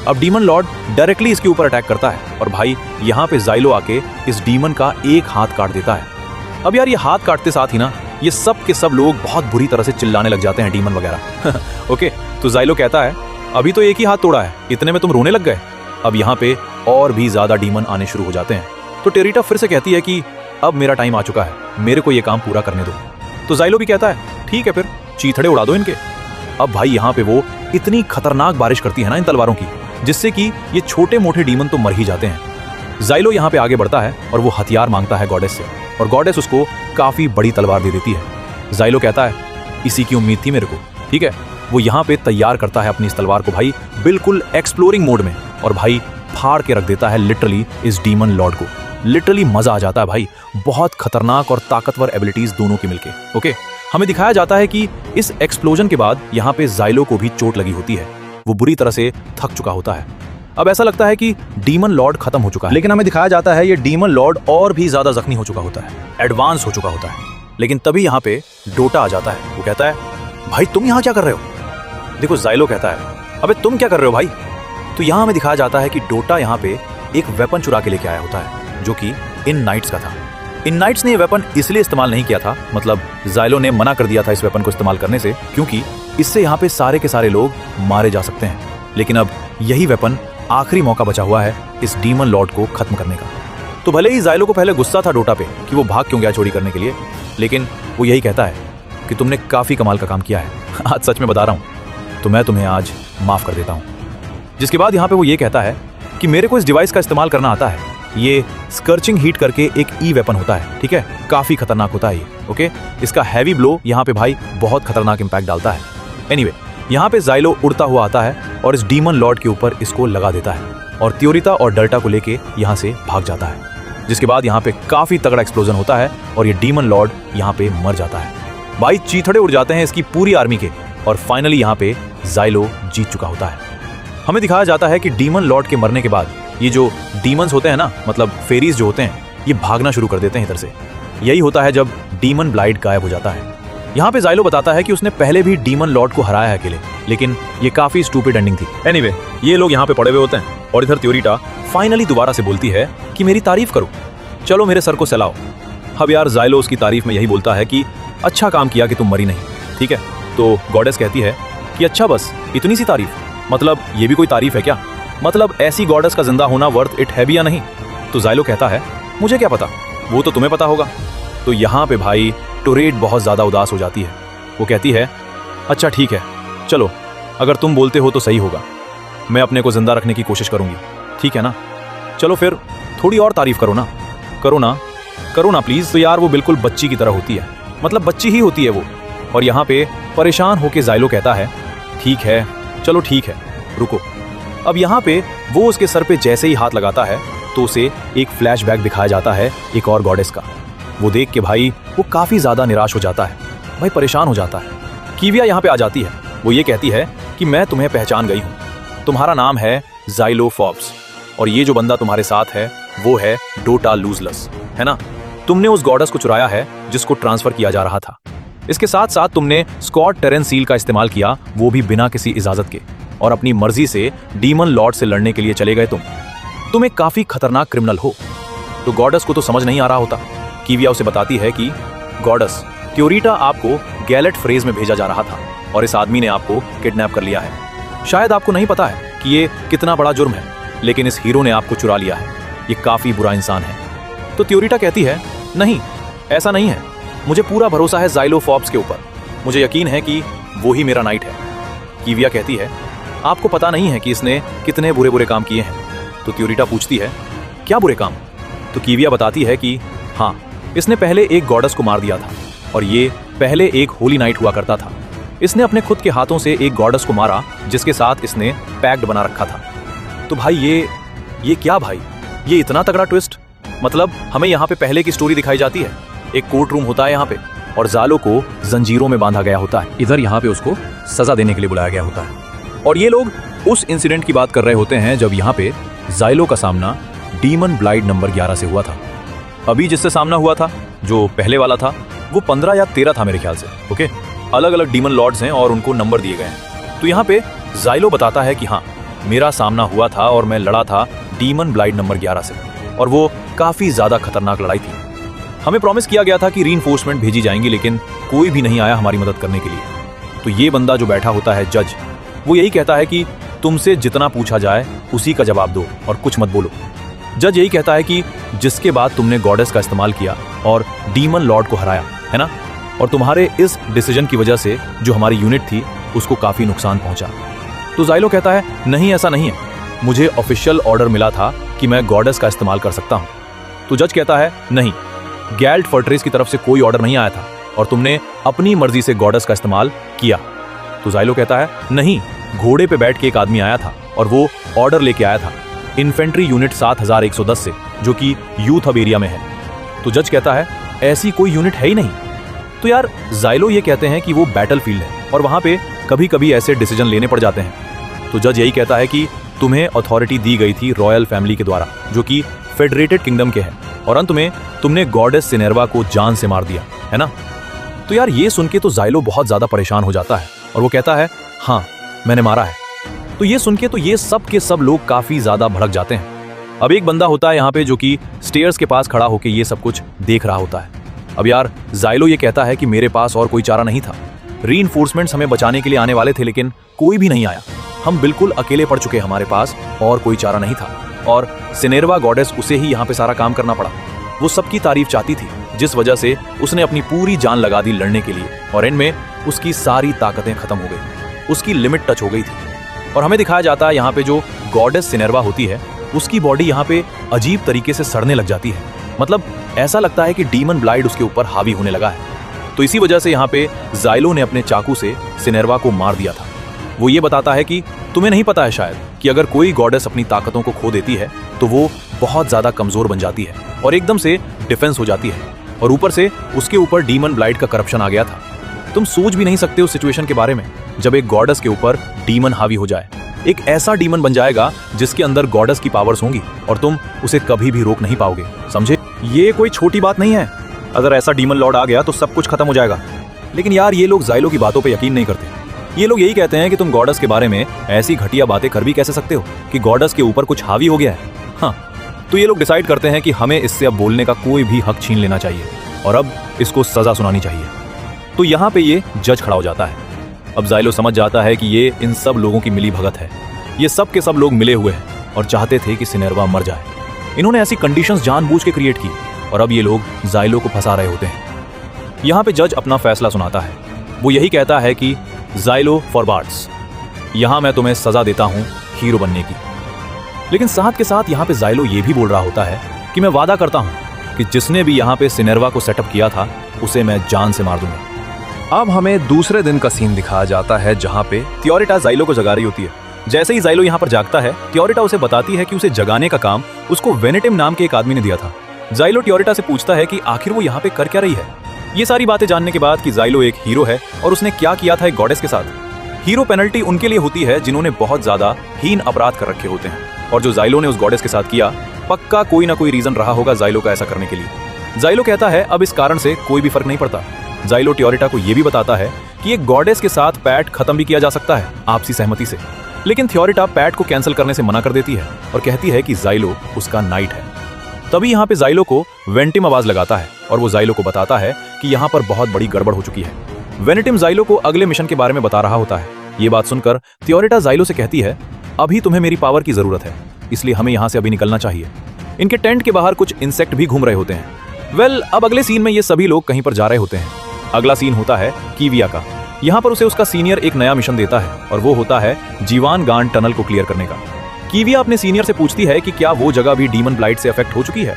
अब डीमन लॉर्ड डायरेक्टली इसके ऊपर अटैक करता है, और भाई यहाँ पे जाइलो आके इस डीमन का एक हाथ काट देता है। अब यार ये हाथ काटते साथ ही ना ये सब के सब लोग बहुत बुरी तरह से चिल्लाने लग जाते हैं, डीमन वगैरह। ओके, तो जाइलो कहता है अभी तो एक ही हाथ तोड़ा है, इतने में तुम रोने लग गए। अब यहाँ पे और भी ज्यादा डीमन आने शुरू हो जाते हैं। तो टेओरिटा फिर से कहती है कि अब मेरा टाइम आ चुका है, मेरे को ये काम पूरा करने दो। तो जाइलो भी कहता है ठीक है फिर, चीथड़े उड़ा दो इनके। अब भाई यहाँ पे वो इतनी खतरनाक बारिश करती है ना इन तलवारों की, जिससे कि ये छोटे मोटे डीमन तो मर ही जाते हैं। जाइलो यहाँ पे आगे बढ़ता है और वो हथियार मांगता है गॉडेस से, और गॉडेस उसको काफी बड़ी तलवार दे देती है। जाइलो कहता है इसी की उम्मीद थी मेरे को, ठीक है। वो यहाँ पे तैयार करता है अपनी इस तलवार को भाई बिल्कुल एक्सप्लोरिंग मोड में, और भाई फाड़ के रख देता है लिटरली इस डीमन लॉर्ड को। लिटरली मजा आ जाता है भाई, बहुत खतरनाक और ताकतवर एबिलिटीज दोनों की मिलके। ओके, हमें दिखाया जाता है कि इस एक्सप्लोजन के बाद यहाँ पे जाइलो को भी चोट लगी होती है, वो बुरी तरह से थक चुका होता है। अब ऐसा लगता है कि डीमन लॉर्ड खत्म हो चुका है, लेकिन हमें दिखाया जाता है ये डीमन लॉर्ड और भी ज्यादा जख्मी हो चुका होता है, एडवांस हो चुका होता है। लेकिन तभी यहाँ पे डोटा आ जाता है। वो कहता है भाई तुम यहाँ क्या कर रहे हो? देखो जाइलो कहता है अबे तुम क्या कर रहे हो भाई? तो यहाँ हमें दिखाया जाता है कि डोटा यहाँ पे एक वेपन चुरा के लेके आया होता है, जो कि इन नाइट्स का था। इन नाइट्स ने ये वेपन इसलिए इस्तेमाल नहीं किया था, मतलब जाइलो ने मना कर दिया था इस वेपन को इस्तेमाल करने से, क्योंकि इससे यहाँ पे सारे के सारे लोग मारे जा सकते हैं। लेकिन अब यही वेपन आखिरी मौका बचा हुआ है इस डीमन लॉर्ड को खत्म करने का। तो भले ही जाइलो को पहले गुस्सा था डोटा पे कि वो भाग क्यों गया चोरी करने के लिए, लेकिन वो यही कहता है कि तुमने काफी कमाल का काम किया है, आज सच में बता रहा हूं, तो मैं तुम्हें आज माफ कर देता हूं। जिसके बाद यहाँ पे वो ये कहता है कि मेरे को इस डिवाइस का इस्तेमाल करना आता है, ये स्कर्चिंग हीट करके एक ई वेपन होता है, ठीक है, काफी खतरनाक होता है ये। ओके, इसका हैवी ब्लो यहाँ पे भाई बहुत खतरनाक इंपैक्ट डालता है। एनीवे, यहाँ पे जाइलो उड़ता हुआ आता है और इस डीमन लॉर्ड के ऊपर इसको लगा देता है, और त्योरिता और डल्टा को लेके यहाँ से भाग जाता है। जिसके बाद यहाँ पे काफी तगड़ा एक्सप्लोजन होता है और ये डीमन लॉर्ड यहाँ पे मर जाता है। भाई चीथड़े उड़ जाते हैं इसकी पूरी आर्मी के, और फाइनली यहाँ पे जाइलो जीत चुका होता है। हमें दिखाया जाता है कि डीमन लॉर्ड के मरने के बाद ये जो डीमंस होते हैं ना, मतलब फेरीज जो होते हैं, ये भागना शुरू कर देते हैं इधर से। यही होता है जब डीमन ब्लाइड गायब हो जाता है। यहाँ पे जाइलो बताता है कि उसने पहले भी डीमन लॉर्ड को हराया है अकेले, लेकिन ये काफी स्टूपिड एंडिंग थी। एनीवे, ये लोग यहाँ पे पड़े हुए होते हैं और इधर त्योरिटा फाइनली दोबारा से बोलती है कि मेरी तारीफ करो, चलो मेरे सर को सहलाओ। अब यार जाइलो उसकी तारीफ में यही बोलता है कि अच्छा काम किया कि तुम मरी नहीं, ठीक है। तो गॉडेस कहती है कि अच्छा बस इतनी सी तारीफ, मतलब ये भी कोई तारीफ है क्या? मतलब ऐसी गॉडेस का जिंदा होना वर्थ इट है भी या नहीं? तो जाइलो कहता है मुझे क्या पता, वो तो तुम्हें पता होगा। तो यहाँ पे भाई टोरेट बहुत ज्यादा उदास हो जाती है। वो कहती है अच्छा ठीक है, चलो अगर तुम बोलते हो तो सही होगा, मैं अपने को जिंदा रखने की कोशिश करूंगी, ठीक है ना? चलो फिर थोड़ी और तारीफ करो ना, करो ना प्लीज। तो यार वो बिल्कुल बच्ची की तरह होती है, मतलब बच्ची ही होती है वो। और यहाँ पे परेशान होके ज़ाइलो कहता है, ठीक है, चलो ठीक है, रुको। अब यहाँ पे वो उसके सर पे जैसे ही हाथ लगाता है तो उसे एक फ्लैशबैक दिखाया जाता है एक और गॉडेस का। वो देख के भाई वो काफ़ी ज़्यादा निराश हो जाता है, भाई परेशान हो जाता है। कीविया यहाँ पे आ जाती है, वो ये कहती है कि मैं तुम्हें पहचान गई हूँ, तुम्हारा नाम है ज़ाइलो फोर्ब्स और ये जो बंदा तुम्हारे साथ है वो है डोटा लूजलस, है ना? तुमने उस गॉडेस को चुराया है जिसको ट्रांसफर किया जा रहा था। इसके साथ साथ तुमने स्कॉट टेरेंसील का इस्तेमाल किया, वो भी बिना किसी इजाजत के, और अपनी मर्जी से डीमन लॉर्ड से लड़ने के लिए चले गए तुम एक काफी खतरनाक क्रिमिनल हो। तो गॉडेस को तो समझ नहीं आ रहा होता। कीविया उसे बताती है कि गॉडेस, क्योरिटा आपको गैलेट फ्रेज में भेजा जा रहा था और इस आदमी ने आपको किडनैप कर लिया है। शायद आपको नहीं पता है कि ये कितना बड़ा जुर्म है, लेकिन इस हीरो ने आपको चुरा लिया है, ये काफी बुरा इंसान है। तो क्योरिटा कहती है, नहीं ऐसा नहीं है, मुझे पूरा भरोसा है ज़ाइलो फोर्ब्स के ऊपर, मुझे यकीन है कि वो ही मेरा नाइट है। कीविया कहती है, आपको पता नहीं है कि इसने कितने बुरे बुरे काम किए हैं। तो क्योरिटा पूछती है, क्या बुरे काम? तो कीविया बताती है कि हाँ, इसने पहले एक गॉडेस को मार दिया था और ये पहले एक होली नाइट हुआ करता था। इसने अपने खुद के हाथों से एक गॉडेस को मारा जिसके साथ इसने पैक्ट बना रखा था। तो भाई ये क्या भाई, ये इतना तगड़ा ट्विस्ट। मतलब हमें यहाँ पे पहले की स्टोरी दिखाई जाती है, एक कोर्ट रूम होता है यहाँ पे और ज़ाइलो को जंजीरों में बांधा गया होता है, इधर यहाँ पे उसको सजा देने के लिए बुलाया गया होता है। और ये लोग उस इंसिडेंट की बात कर रहे होते हैं जब यहाँ पे ज़ाइलो का सामना डीमन ब्लाइड नंबर 11 से हुआ था। अभी जिससे सामना हुआ था, जो पहले वाला था, वो 15 या 13 था मेरे ख्याल से। ओके, अलग अलग डीमन लॉर्ड्स हैं और उनको नंबर दिए गए हैं। तो यहाँ पे ज़ाइलो बताता है कि हाँ, मेरा सामना हुआ था और मैं लड़ा था डीमन ब्लाइड नंबर 11 से, और वो काफ़ी ज़्यादा खतरनाक लड़ाई थी। हमें प्रॉमिस किया गया था कि रीइंफोर्समेंट भेजी जाएंगी, लेकिन कोई भी नहीं आया हमारी मदद करने के लिए। तो ये बंदा जो बैठा होता है जज, वो यही कहता है कि तुमसे जितना पूछा जाए उसी का जवाब दो और कुछ मत बोलो। जज यही कहता है कि जिसके बाद तुमने गॉडेस का इस्तेमाल किया और डीमन लॉर्ड को हराया, है ना, और तुम्हारे इस डिसीजन की वजह से जो हमारी यूनिट थी उसको काफ़ी नुकसान पहुंचा। तो ज़ाइलो कहता है, नहीं ऐसा नहीं है, मुझे ऑफिशियल ऑर्डर मिला था कि मैं गॉडेस का इस्तेमाल कर सकता हूं। तो जज कहता है, नहीं, गैल्ट फोर्ट्रेस की तरफ से कोई ऑर्डर नहीं आया था और तुमने अपनी मर्जी से गॉडेस का इस्तेमाल किया। तो ज़ाइलो कहता है, नहीं, घोड़े पे बैठ के एक आदमी आया था और वो ऑर्डर लेके आया था इन्फेंट्री यूनिट 7110 से, जो कि यूथ हब एरिया में है। तो जज कहता है, ऐसी कोई यूनिट है ही नहीं। तो यार ज़ाइलो ये कहते हैं कि वो बैटलफील्ड है और वहां पे कभी कभी ऐसे डिसीजन लेने पड़ जाते हैं। तो जज यही कहता है कि तुम्हें अथॉरिटी दी गई थी रॉयल फैमिली के द्वारा, जो कि फेडरेटेड किंगडम के हैं, और अंत में तुमने गॉडेस सिनेरवा को जान से मार दिया, है ना? तो यार ये सुन के तो ज़ाइलो बहुत ज्यादा परेशान हो जाता है और वो कहता है, हाँ मैंने मारा है। तो ये सुन के तो ये सब के सब लोग काफी ज्यादा भड़क जाते हैं। अब एक बंदा होता है यहाँ पे जो कि स्टेयर्स के पास खड़ा होकर ये सब कुछ देख रहा होता है। अब यार ज़ाइलो ये कहता है कि मेरे पास और कोई चारा नहीं था, रीइंफोर्समेंट्स हमें बचाने के लिए आने वाले थे लेकिन कोई भी नहीं आया, हम बिल्कुल अकेले पड़ चुके, हमारे पास और कोई चारा नहीं था, और सिनेरवा गॉडेस उसे ही यहाँ पे सारा काम करना पड़ा। वो सबकी तारीफ चाहती थी, जिस वजह से उसने अपनी पूरी जान लगा दी लड़ने के लिए, और एंड में उसकी सारी ताकतें खत्म हो गई, उसकी लिमिट टच हो गई थी। और हमें दिखाया जाता है यहाँ पे जो गॉडेस सिनेरवा होती है उसकी बॉडी यहाँ पे अजीब तरीके से सड़ने लग जाती है, मतलब ऐसा लगता है कि डीमन ब्लाइड उसके ऊपर हावी होने लगा है। तो इसी वजह से यहाँ पे ज़ाइलो ने अपने चाकू से सिनेरवा को मार दिया था। वो ये बताता है कि तुम्हें नहीं पता है शायद कि अगर कोई गॉडेस अपनी ताकतों को खो देती है तो वो बहुत ज्यादा कमजोर बन जाती है और एकदम से डिफेंस हो जाती है, और ऊपर से उसके ऊपर डीमन ब्लाइड का करप्शन आ गया था। तुम सोच भी नहीं सकते उस सिचुएशन के बारे में जब एक गॉडेस के ऊपर डीमन हावी हो जाए। एक ऐसा डीमन बन जाएगा जिसके अंदर गॉडेस की पावर्स होंगी और तुम उसे कभी भी रोक नहीं पाओगे, समझे? ये कोई छोटी बात नहीं है, अगर ऐसा डीमन लॉर्ड आ गया तो सब कुछ खत्म हो जाएगा। लेकिन यार ये लोग ज़ाइलो की बातों पे यकीन नहीं करते। ये लोग यही कहते हैं कि तुम गॉडेस के बारे में ऐसी घटिया बातें कर भी कैसे सकते हो कि गॉडेस के ऊपर कुछ हावी हो गया है। हाँ, तो ये लोग डिसाइड करते हैं कि हमें इससे अब बोलने का कोई भी हक छीन लेना चाहिए और अब इसको सजा सुनानी चाहिए। तो यहाँ पे ये जज खड़ा हो जाता है। अब ज़ाइलो समझ जाता है कि ये इन सब लोगों की मिली भगत है, ये सब के सब लोग मिले हुए हैं और चाहते थे कि सिनेरवा मर जाए। इन्होंने ऐसी कंडीशंस जानबूझ के क्रिएट की और अब ये लोग ज़ाइलो को फंसा रहे होते हैं। यहाँ पे जज अपना फैसला सुनाता है। वो यही कहता है कि ज़ाइलो फोर्ब्स, यहां मैं तुम्हें सजा देता हूं हीरो बनने की। लेकिन साथ के साथ यहां पे जाइलो ये भी बोल रहा होता है कि मैं वादा करता हूं कि जिसने भी यहां पे सिनेर्वा को सेटअप किया था उसे मैं जान से मार दूंगा। अब हमें दूसरे दिन का सीन दिखाया जाता है जहां पे थियोरिटा जाइलो को जगा रही होती है। जैसे ही जाइलो यहां पर जागता है, थियोरिटा उसे बताती है कि उसे जगाने का काम उसको वेनेटिम नाम के एक आदमी ने दिया था। जाइलो थियोरिटा से पूछता है कि आखिर वो यहाँ पे कर क्या रही है। ये सारी बातें जानने के बाद कि जाइलो एक हीरो है और उसने क्या किया था एक गॉडेस के साथ। हीरो पेनल्टी उनके लिए होती है जिन्होंने बहुत ज्यादा हीन अपराध कर रखे होते हैं, और जो जाइलो ने उस गॉडेस के साथ किया, पक्का कोई ना कोई रीजन रहा होगा जाइलो का ऐसा करने के लिए। जाइलो कहता है अब इस कारण से कोई भी फर्क नहीं पड़ता। जाइलो थियोरिटा को यह भी बताता है कि एक गॉडेस के साथ पैक्ट खत्म भी किया जा सकता है आपसी सहमति से। लेकिन थियोरिटा पैक्ट को कैंसिल करने से मना कर देती है और कहती है कि जाइलो उसका नाइट है। तभी यहाँ पे जाइलो को वेंटिम आवाज लगाता है और वो जाइलो को बताता है कि यहाँ पर बहुत बड़ी गड़बड़ हो चुकी है। वेनेटिम जाइलो को अगले मिशन के बारे में बता रहा होता है। ये बात सुनकर थियोरिटा जाइलो से कहती है अभी तुम्हें मेरी पावर की जरूरत है, इसलिए हमें यहाँ से अभी निकलना चाहिए। इनके टेंट के बाहर कुछ इंसेक्ट भी घूम रहे होते हैं। अब अगले सीन में ये सभी लोग कहीं पर जा रहे होते हैं। अगला सीन होता है कीविया का। यहाँ पर उसे उसका सीनियर एक नया मिशन देता है और वो होता है जीवान गांड टनल को क्लियर करने का। कीविया अपने सीनियर से पूछती है कि क्या वो जगह भी डीमन ब्लाइट से अफेक्ट हो चुकी है।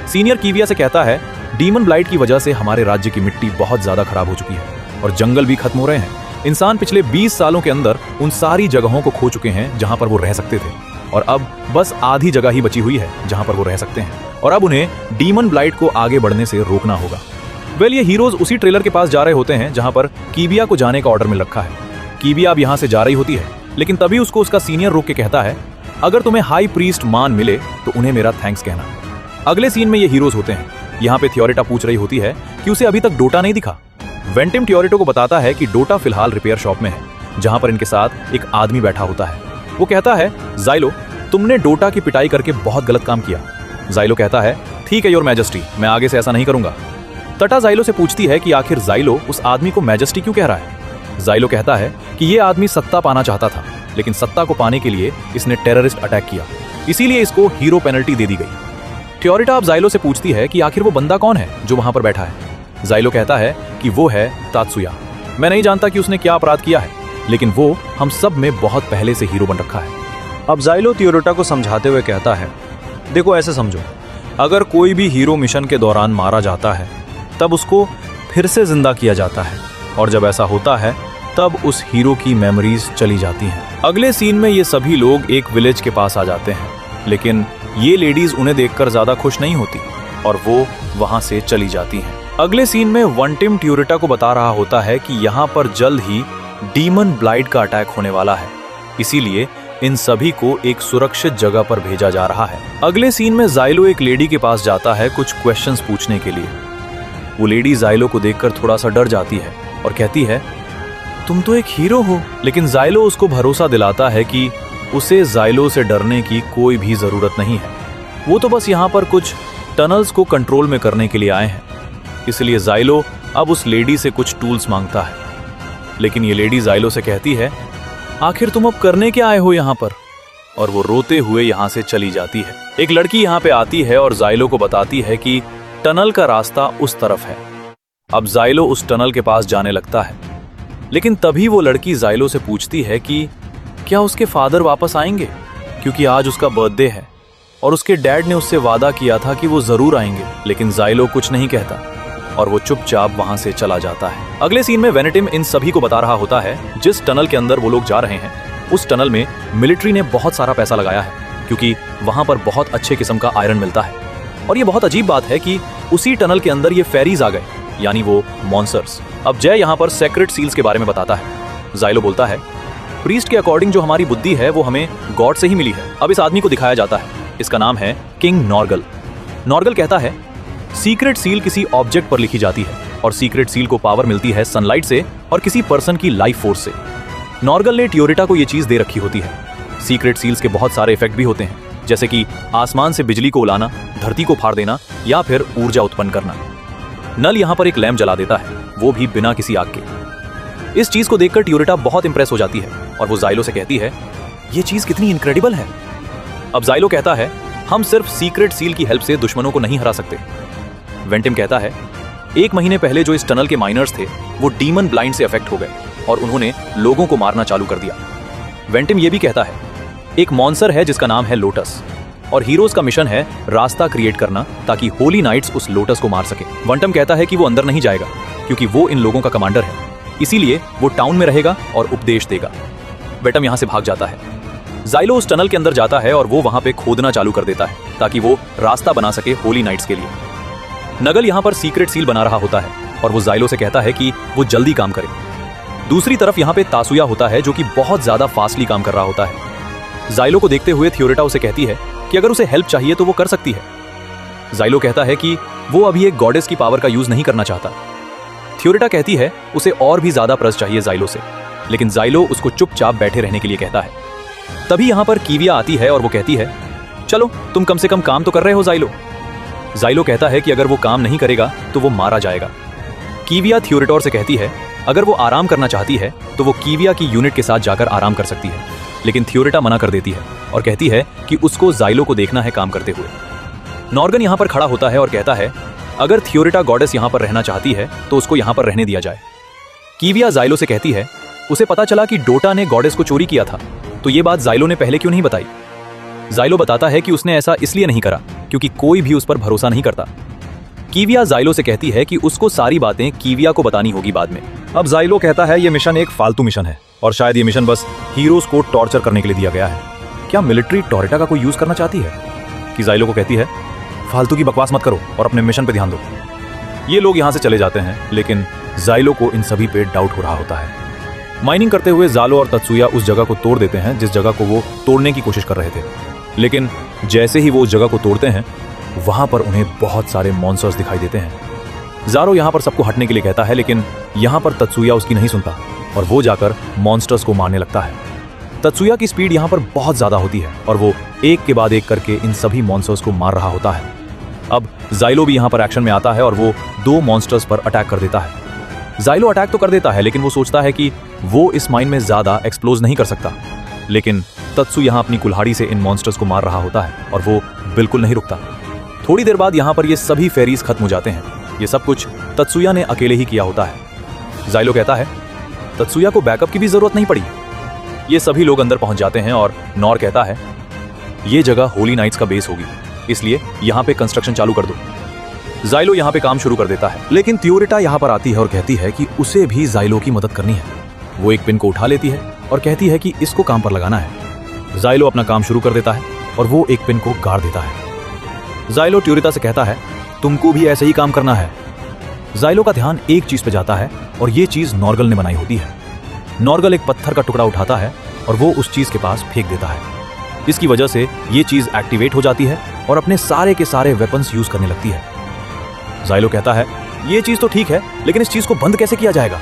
सीनियर कीविया से कहता है डीमन ब्लाइट की वजह से हमारे राज्य की मिट्टी बहुत ज्यादा खराब हो चुकी है और जंगल भी खत्म हो रहे हैं। इंसान पिछले 20 सालों के अंदर उन सारी जगहों को खो चुके हैं जहां पर वो रह सकते थे, और अब बस आधी जगह ही बची हुई है जहां पर वो रह सकते हैं, और अब उन्हें डीमन ब्लाइट को आगे बढ़ने से रोकना होगा। ये हीरोज उसी ट्रेलर के पास जा रहे होते हैं जहां पर कीविया को जाने का ऑर्डर मिल रखा है। कीविया अब यहां से जा रही होती है, लेकिन तभी उसको उसका सीनियर रोक के कहता है अगर तुम्हें हाई प्रीस्ट मान मिले तो उन्हें मेरा थैंक्स कहना। अगले सीन में ये हीरोज होते हैं। यहाँ पे थियोरिटा पूछ रही होती है कि उसे अभी तक डोटा नहीं दिखा। वेंटिम थियोरिटा को बताता है कि डोटा फिलहाल रिपेयर शॉप में है, जहां पर इनके साथ एक आदमी बैठा होता है। वो कहता है जाइलो तुमने डोटा की पिटाई करके बहुत गलत काम किया। जाइलो कहता है ठीक है योर मैजेस्टी, मैं आगे से ऐसा नहीं करूंगा। तटा जाइलो से पूछती है कि आखिर जाइलो उस आदमी को मैजेस्टी क्यों कह रहा है। जाइलो कहता है कि ये आदमी सत्ता पाना चाहता था, लेकिन सत्ता को पाने के लिए इसने टेररिस्ट अटैक किया, इसीलिए इसको हीरो पेनल्टी दे दी गई। थियोरिटा अब जाइलो से पूछती है कि आखिर वो बंदा कौन है जो वहां पर बैठा है। जाइलो कहता है कि वो है तात्सुया। मैं नहीं जानता कि उसने क्या अपराध किया है, लेकिन वो हम सब में बहुत पहले से हीरो बन रखा है। अब जाइलो थियोरिटा को समझाते हुए कहता है देखो ऐसे समझो, अगर कोई भी हीरो मिशन के दौरान मारा जाता है तब उसको फिर से जिंदा किया जाता है, और जब ऐसा होता है तब उस हीरो की मेमोरीज चली जाती हैं। अगले सीन में ये सभी लोग एक विलेज के पास आ जाते हैं, लेकिन ये लेडीज उन्हें देखकर ज्यादा खुश नहीं होती और वो वहां से चली जाती हैं। अगले सीन में वेंटिम थियोरिटा को बता रहा होता है कि यहाँ पर जल्द ही डीमन ब्लाइट का अटैक होने वाला है, इसीलिए इन सभी को एक सुरक्षित जगह पर भेजा जा रहा है। अगले सीन में जाइलो एक लेडी के पास जाता है कुछ क्वेश्चंस पूछने के लिए। वो लेडी जाइलो को देखकर थोड़ा सा डर जाती है और कहती है तुम तो एक हीरो हो, लेकिन जाइलो उसको भरोसा दिलाता है कि उसे जाइलो से डरने की कोई भी जरूरत नहीं है। वो तो बस यहाँ पर कुछ टनल्स को कंट्रोल में करने के लिए आए हैं। इसलिए जाइलो अब उस लेडी से कुछ टूल्स मांगता है, लेकिन ये लेडी जाइलो से कहती है आखिर तुम अब करने क्या आए हो यहाँ पर, और वो रोते हुए यहाँ से चली जाती है। एक लड़की यहाँ पे आती है और जाइलो को बताती है कि टनल का रास्ता उस तरफ है। अब जाइलो उस टनल के पास जाने लगता है, लेकिन तभी वो लड़की जाइलो से पूछती है कि क्या उसके फादर वापस आएंगे, क्योंकि आज उसका बर्थडे है और उसके डैड ने उससे वादा किया था कि वो जरूर आएंगे। लेकिन जाइलो कुछ नहीं कहता और वो चुपचाप वहां से चला जाता है। अगले सीन में वेनेटिम इन सभी को बता रहा होता है जिस टनल के अंदर वो लोग जा रहे हैं, उस टनल में मिलिट्री ने बहुत सारा पैसा लगाया है, क्योंकि वहां पर बहुत अच्छे किस्म का आयरन मिलता है। और ये बहुत अजीब बात है कि उसी टनल के अंदर ये फेरीज आ गए, यानी वो मॉन्स्टर्स। अब जय यहाँ पर सेक्रेट सील्स के बारे में बताता है। जाइलो बोलता है प्रीस्ट के अकॉर्डिंग जो हमारी बुद्धि है वो हमें गॉड से ही मिली है। अब इस आदमी को दिखाया जाता है, इसका नाम है किंग नॉर्गल। नॉर्गल कहता है सीक्रेट सील किसी ऑब्जेक्ट पर लिखी जाती है और सीक्रेट सील को पावर मिलती है सनलाइट से और किसी पर्सन की लाइफ फोर्स से। नॉर्गल ने थियोरिटा को ये चीज दे रखी होती है। सीक्रेट सील्स के बहुत सारे इफेक्ट भी होते हैं, जैसे कि आसमान से बिजली को उलाना, धरती को फाड़ देना या फिर ऊर्जा उत्पन्न करना। नल यहाँ पर एक लैम्प जला देता है, वो भी बिना किसी आग के। इस चीज को देखकर थियोरिटा बहुत इंप्रेस हो जाती है और वो जाइलो से कहती है ये चीज कितनी इनक्रेडिबल है। अब जाइलो कहता है हम सिर्फ सीक्रेट सील की हेल्प से दुश्मनों को नहीं हरा सकते। वेंटिम कहता है 1 महीने पहले जो इस टनल के माइनर्स थे वो डीमन ब्लाइंड से अफेक्ट हो गए और उन्होंने लोगों को मारना चालू कर दिया। वेंटिम ये भी कहता है एक मॉन्स्टर है जिसका नाम है लोटस और हीरोज का मिशन है रास्ता क्रिएट करना ताकि होली नाइट्स उस लोटस को मार सके। वंटम कहता है कि वो अंदर नहीं जाएगा क्योंकि वो इन लोगों का कमांडर है, इसीलिए वो टाउन में रहेगा और उपदेश देगा। वेंटम यहां से भाग जाता है। जाइलो उस टनल के अंदर जाता है और वो वहां पे खोदना चालू कर देता है ताकि वो रास्ता बना सके होली नाइट्स के लिए। नगल यहां पर सीक्रेट सील बना रहा होता है और वो जाइलो से कहता है कि वो जल्दी काम करे। दूसरी तरफ यहां पे तासुया होता है जो कि बहुत ज्यादा फास्टली काम कर रहा होता है। जाइलो को देखते हुए थियोरिटा उसे कहती है कि अगर उसे हेल्प चाहिए तो वो कर सकती है। जाइलो कहता है कि वो अभी एक गॉडेस की पावर का यूज नहीं करना चाहता। थियोरिटा कहती है उसे और भी ज्यादा प्रस चाहिए जाइलो से, लेकिन जाइलो उसको चुपचाप बैठे रहने के लिए कहता है। तभी यहां पर कीविया आती है और वो कहती है चलो तुम कम से कम काम तो कर रहे हो जाइलो। जाइलो कहता है कि अगर वो काम नहीं करेगा तो वो मारा जाएगा। कीविया थियोरिटोर से कहती है अगर वो आराम करना चाहती है तो वो कीविया की यूनिट के साथ जाकर आराम कर सकती है, लेकिन थियोरिटा मना कर देती है और कहती है कि उसको जाइलो को देखना है काम करते हुए। नॉर्गन यहां पर खड़ा होता है और कहता है अगर थियोरिटा गॉडेस यहां पर रहना चाहती है तो उसको यहां पर रहने दिया जाए। कीविया जाइलो से कहती है उसे पता चला कि डोटा ने गॉडेस को चोरी किया था, तो ये बात जाइलो ने पहले क्यों नहीं बताई। जाइलो बताता है कि उसने ऐसा इसलिए नहीं करा क्योंकि कोई भी उस पर भरोसा नहीं करता। कीविया जाइलो से कहती है कि उसको सारी बातें कीविया को बतानी होगी बाद में। अब जाइलो कहता है ये मिशन एक फालतू मिशन है और शायद ये मिशन बस हीरोज को टॉर्चर करने के लिए दिया गया है। क्या मिलिट्री टोरेटा का कोई यूज करना चाहती है? कि जाइलो को कहती है फालतू की बकवास मत करो और अपने मिशन पे ध्यान दो। ये लोग यहां से चले जाते हैं, लेकिन जाइलो को इन सभी पे डाउट हो रहा होता है। माइनिंग करते हुए जालो और तत्सुया उस जगह को तोड़ देते हैं जिस जगह को वो तोड़ने की कोशिश कर रहे थे, लेकिन जैसे ही वो उस जगह को तोड़ते हैं वहां पर उन्हें बहुत सारे मॉन्स्टर्स दिखाई देते हैं। जारो यहां पर सबको हटने के लिए कहता है, लेकिन यहां पर तत्सुया उसकी नहीं सुनता और वो जाकर मॉन्स्टर्स को मारने लगता है। तत्सुया की स्पीड यहां पर बहुत ज्यादा होती है और वो एक के बाद एक करके इन सभी मॉन्स्टर्स को मार रहा होता है। अब जाइलो भी यहां पर एक्शन में आता है और वो 2 मॉन्स्टर्स पर अटैक कर देता है। जाइलो अटैक तो कर देता है, लेकिन वो सोचता है कि वो इस माइन में ज्यादा एक्सप्लोज नहीं कर सकता, लेकिन तत्सु यहां अपनी कुल्हाड़ी से इन मॉन्स्टर्स को मार रहा होता है और वो बिल्कुल नहीं रुकता। थोड़ी देर बाद यहां पर ये सभी फेरीज खत्म हो जाते हैं। ये सब कुछ तत्सुया ने अकेले ही किया होता है। जाइलो कहता है तत्सुया को बैकअप की भी जरूरत नहीं पड़ी। ये सभी लोग अंदर पहुंच जाते हैं और नॉर कहता है ये जगह होली नाइट्स का बेस होगी, इसलिए यहां पे कंस्ट्रक्शन चालू कर दो। जाइलो यहां पे काम शुरू कर देता है, लेकिन थियोरिटा यहां पर आती है और कहती है कि उसे भी जाइलो की मदद करनी है। वो एक पिन को उठा लेती है और कहती है कि इसको काम पर लगाना है। जाइलो अपना काम शुरू कर देता है और वो एक पिन को गाड़ देता है। जाइलो थियोरिटा से कहता है तुमको भी ऐसे ही काम करना है। जाइलो का ध्यान एक चीज पे जाता है और ये चीज नॉर्गल ने बनाई होती है। नॉर्गल एक पत्थर का टुकड़ा उठाता है और वो उस चीज के पास फेंक देता है। इसकी वजह से ये चीज एक्टिवेट हो जाती है और अपने सारे के सारे वेपन्स यूज करने लगती है। जाइलो कहता है ये चीज तो ठीक है, लेकिन इस चीज को बंद कैसे किया जाएगा?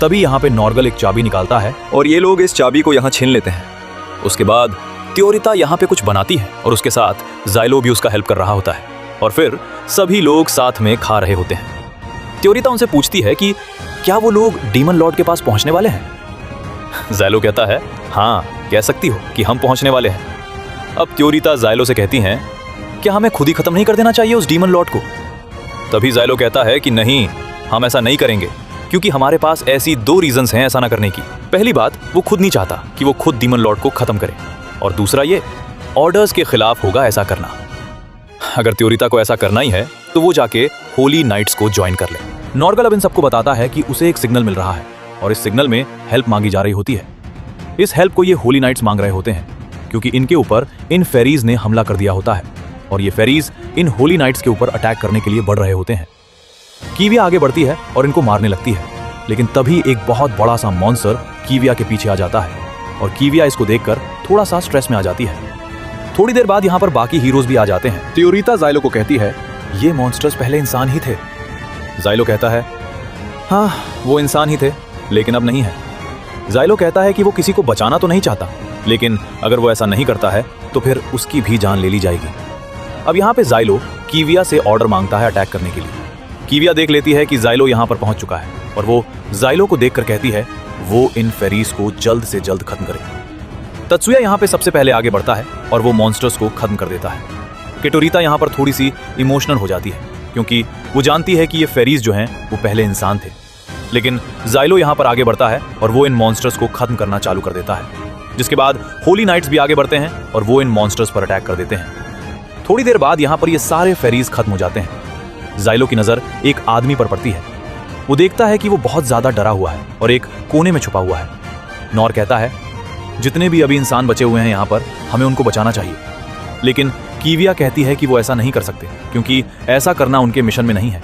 तभी यहाँ पे नॉर्गल एक चाबी निकालता है और ये लोग इस चाबी को यहाँ छीन लेते हैं। उसके बाद थियोरिटा यहाँ पे कुछ बनाती है और उसके साथ जाइलो भी उसका हेल्प कर रहा होता है और फिर सभी लोग साथ में खा रहे होते हैं। थियोरिटा उनसे पूछती है कि क्या वो लोग डीमन लॉर्ड के पास पहुंचने वाले हैं? जाइलो कहता है हाँ, कह सकती हो कि हम पहुंचने वाले हैं। अब थियोरिटा जाइलो से कहती हैं क्या हमें खुद ही खत्म नहीं कर देना चाहिए उस डीमन लॉर्ड को? तभी जाइलो कहता है कि नहीं, हम ऐसा नहीं करेंगे क्योंकि हमारे पास ऐसी 2 रीजंस हैं ऐसा ना करने की। पहली बात, वो खुद नहीं चाहता कि वो खुद डीमन लॉर्ड को खत्म करे, और दूसरा ये ऑर्डर्स के खिलाफ होगा ऐसा करना। अगर थियोरिटा को ऐसा करना ही है तो वो जाके होली नाइट्स को ज्वाइन कर ले। नॉर्गल अब इन सबको बताता है कि उसे एक सिग्नल मिल रहा है और इस सिग्नल में हेल्प मांगी जा रही होती है। इस हेल्प को ये होली नाइट्स मांग रहे होते हैं क्योंकि इनके ऊपर इन फेरीज ने हमला कर दिया होता है और ये फेरीज इन होली नाइट्स के ऊपर अटैक करने के लिए बढ़ रहे होते हैं। कीविया आगे बढ़ती है और इनको मारने लगती है, लेकिन तभी एक बहुत बड़ा सा मॉन्स्टर कीविया के पीछे आ जाता है और कीविया इसको देखकर थोड़ा सा स्ट्रेस में आ जाती है। थोड़ी देर बाद यहाँ पर बाकी हीरोज भी आ जाते हैं। थियोरिटा जाइलो को कहती है ये मॉन्स्टर्स पहले इंसान ही थे। जाइलो कहता है हाँ, वो इंसान ही थे, लेकिन अब नहीं है। जाइलो कहता है कि वो किसी को बचाना तो नहीं चाहता, लेकिन अगर वो ऐसा नहीं करता है तो फिर उसकी भी जान ले ली जाएगी। अब यहाँ पे जाइलो कीविया से ऑर्डर मांगता है अटैक करने के लिए। कीविया देख लेती है कि जाइलो यहाँ पर पहुंच चुका है और वो जाइलो को देखकर कहती है वो इन फेरीज को जल्द से जल्द खत्म करे। तत्सुया यहाँ पे सबसे पहले आगे बढ़ता है और वो मॉन्स्टर्स को खत्म कर देता है। किटोरिता यहाँ पर थोड़ी सी इमोशनल हो जाती है क्योंकि वो जानती है कि ये फेरीज जो हैं वो पहले इंसान थे, लेकिन जाइलो यहाँ पर आगे बढ़ता है और वो इन मॉन्स्टर्स को खत्म करना चालू कर देता है। जिसके बाद होली नाइट्स भी आगे बढ़ते हैं और वो इन मॉन्स्टर्स पर अटैक कर देते हैं। थोड़ी देर बाद यहाँ पर ये सारे फेरीज खत्म हो जाते हैं। जाइलो की नजर एक आदमी पर पड़ती है। वो देखता है कि वो बहुत ज्यादा डरा हुआ है और एक कोने में छुपा हुआ है। नॉर कहता है, जितने भी अभी इंसान बचे हुए हैं यहाँ पर, हमें उनको बचाना चाहिए। लेकिन कीविया कहती है कि वो ऐसा नहीं कर सकते क्योंकि ऐसा करना उनके मिशन में नहीं है।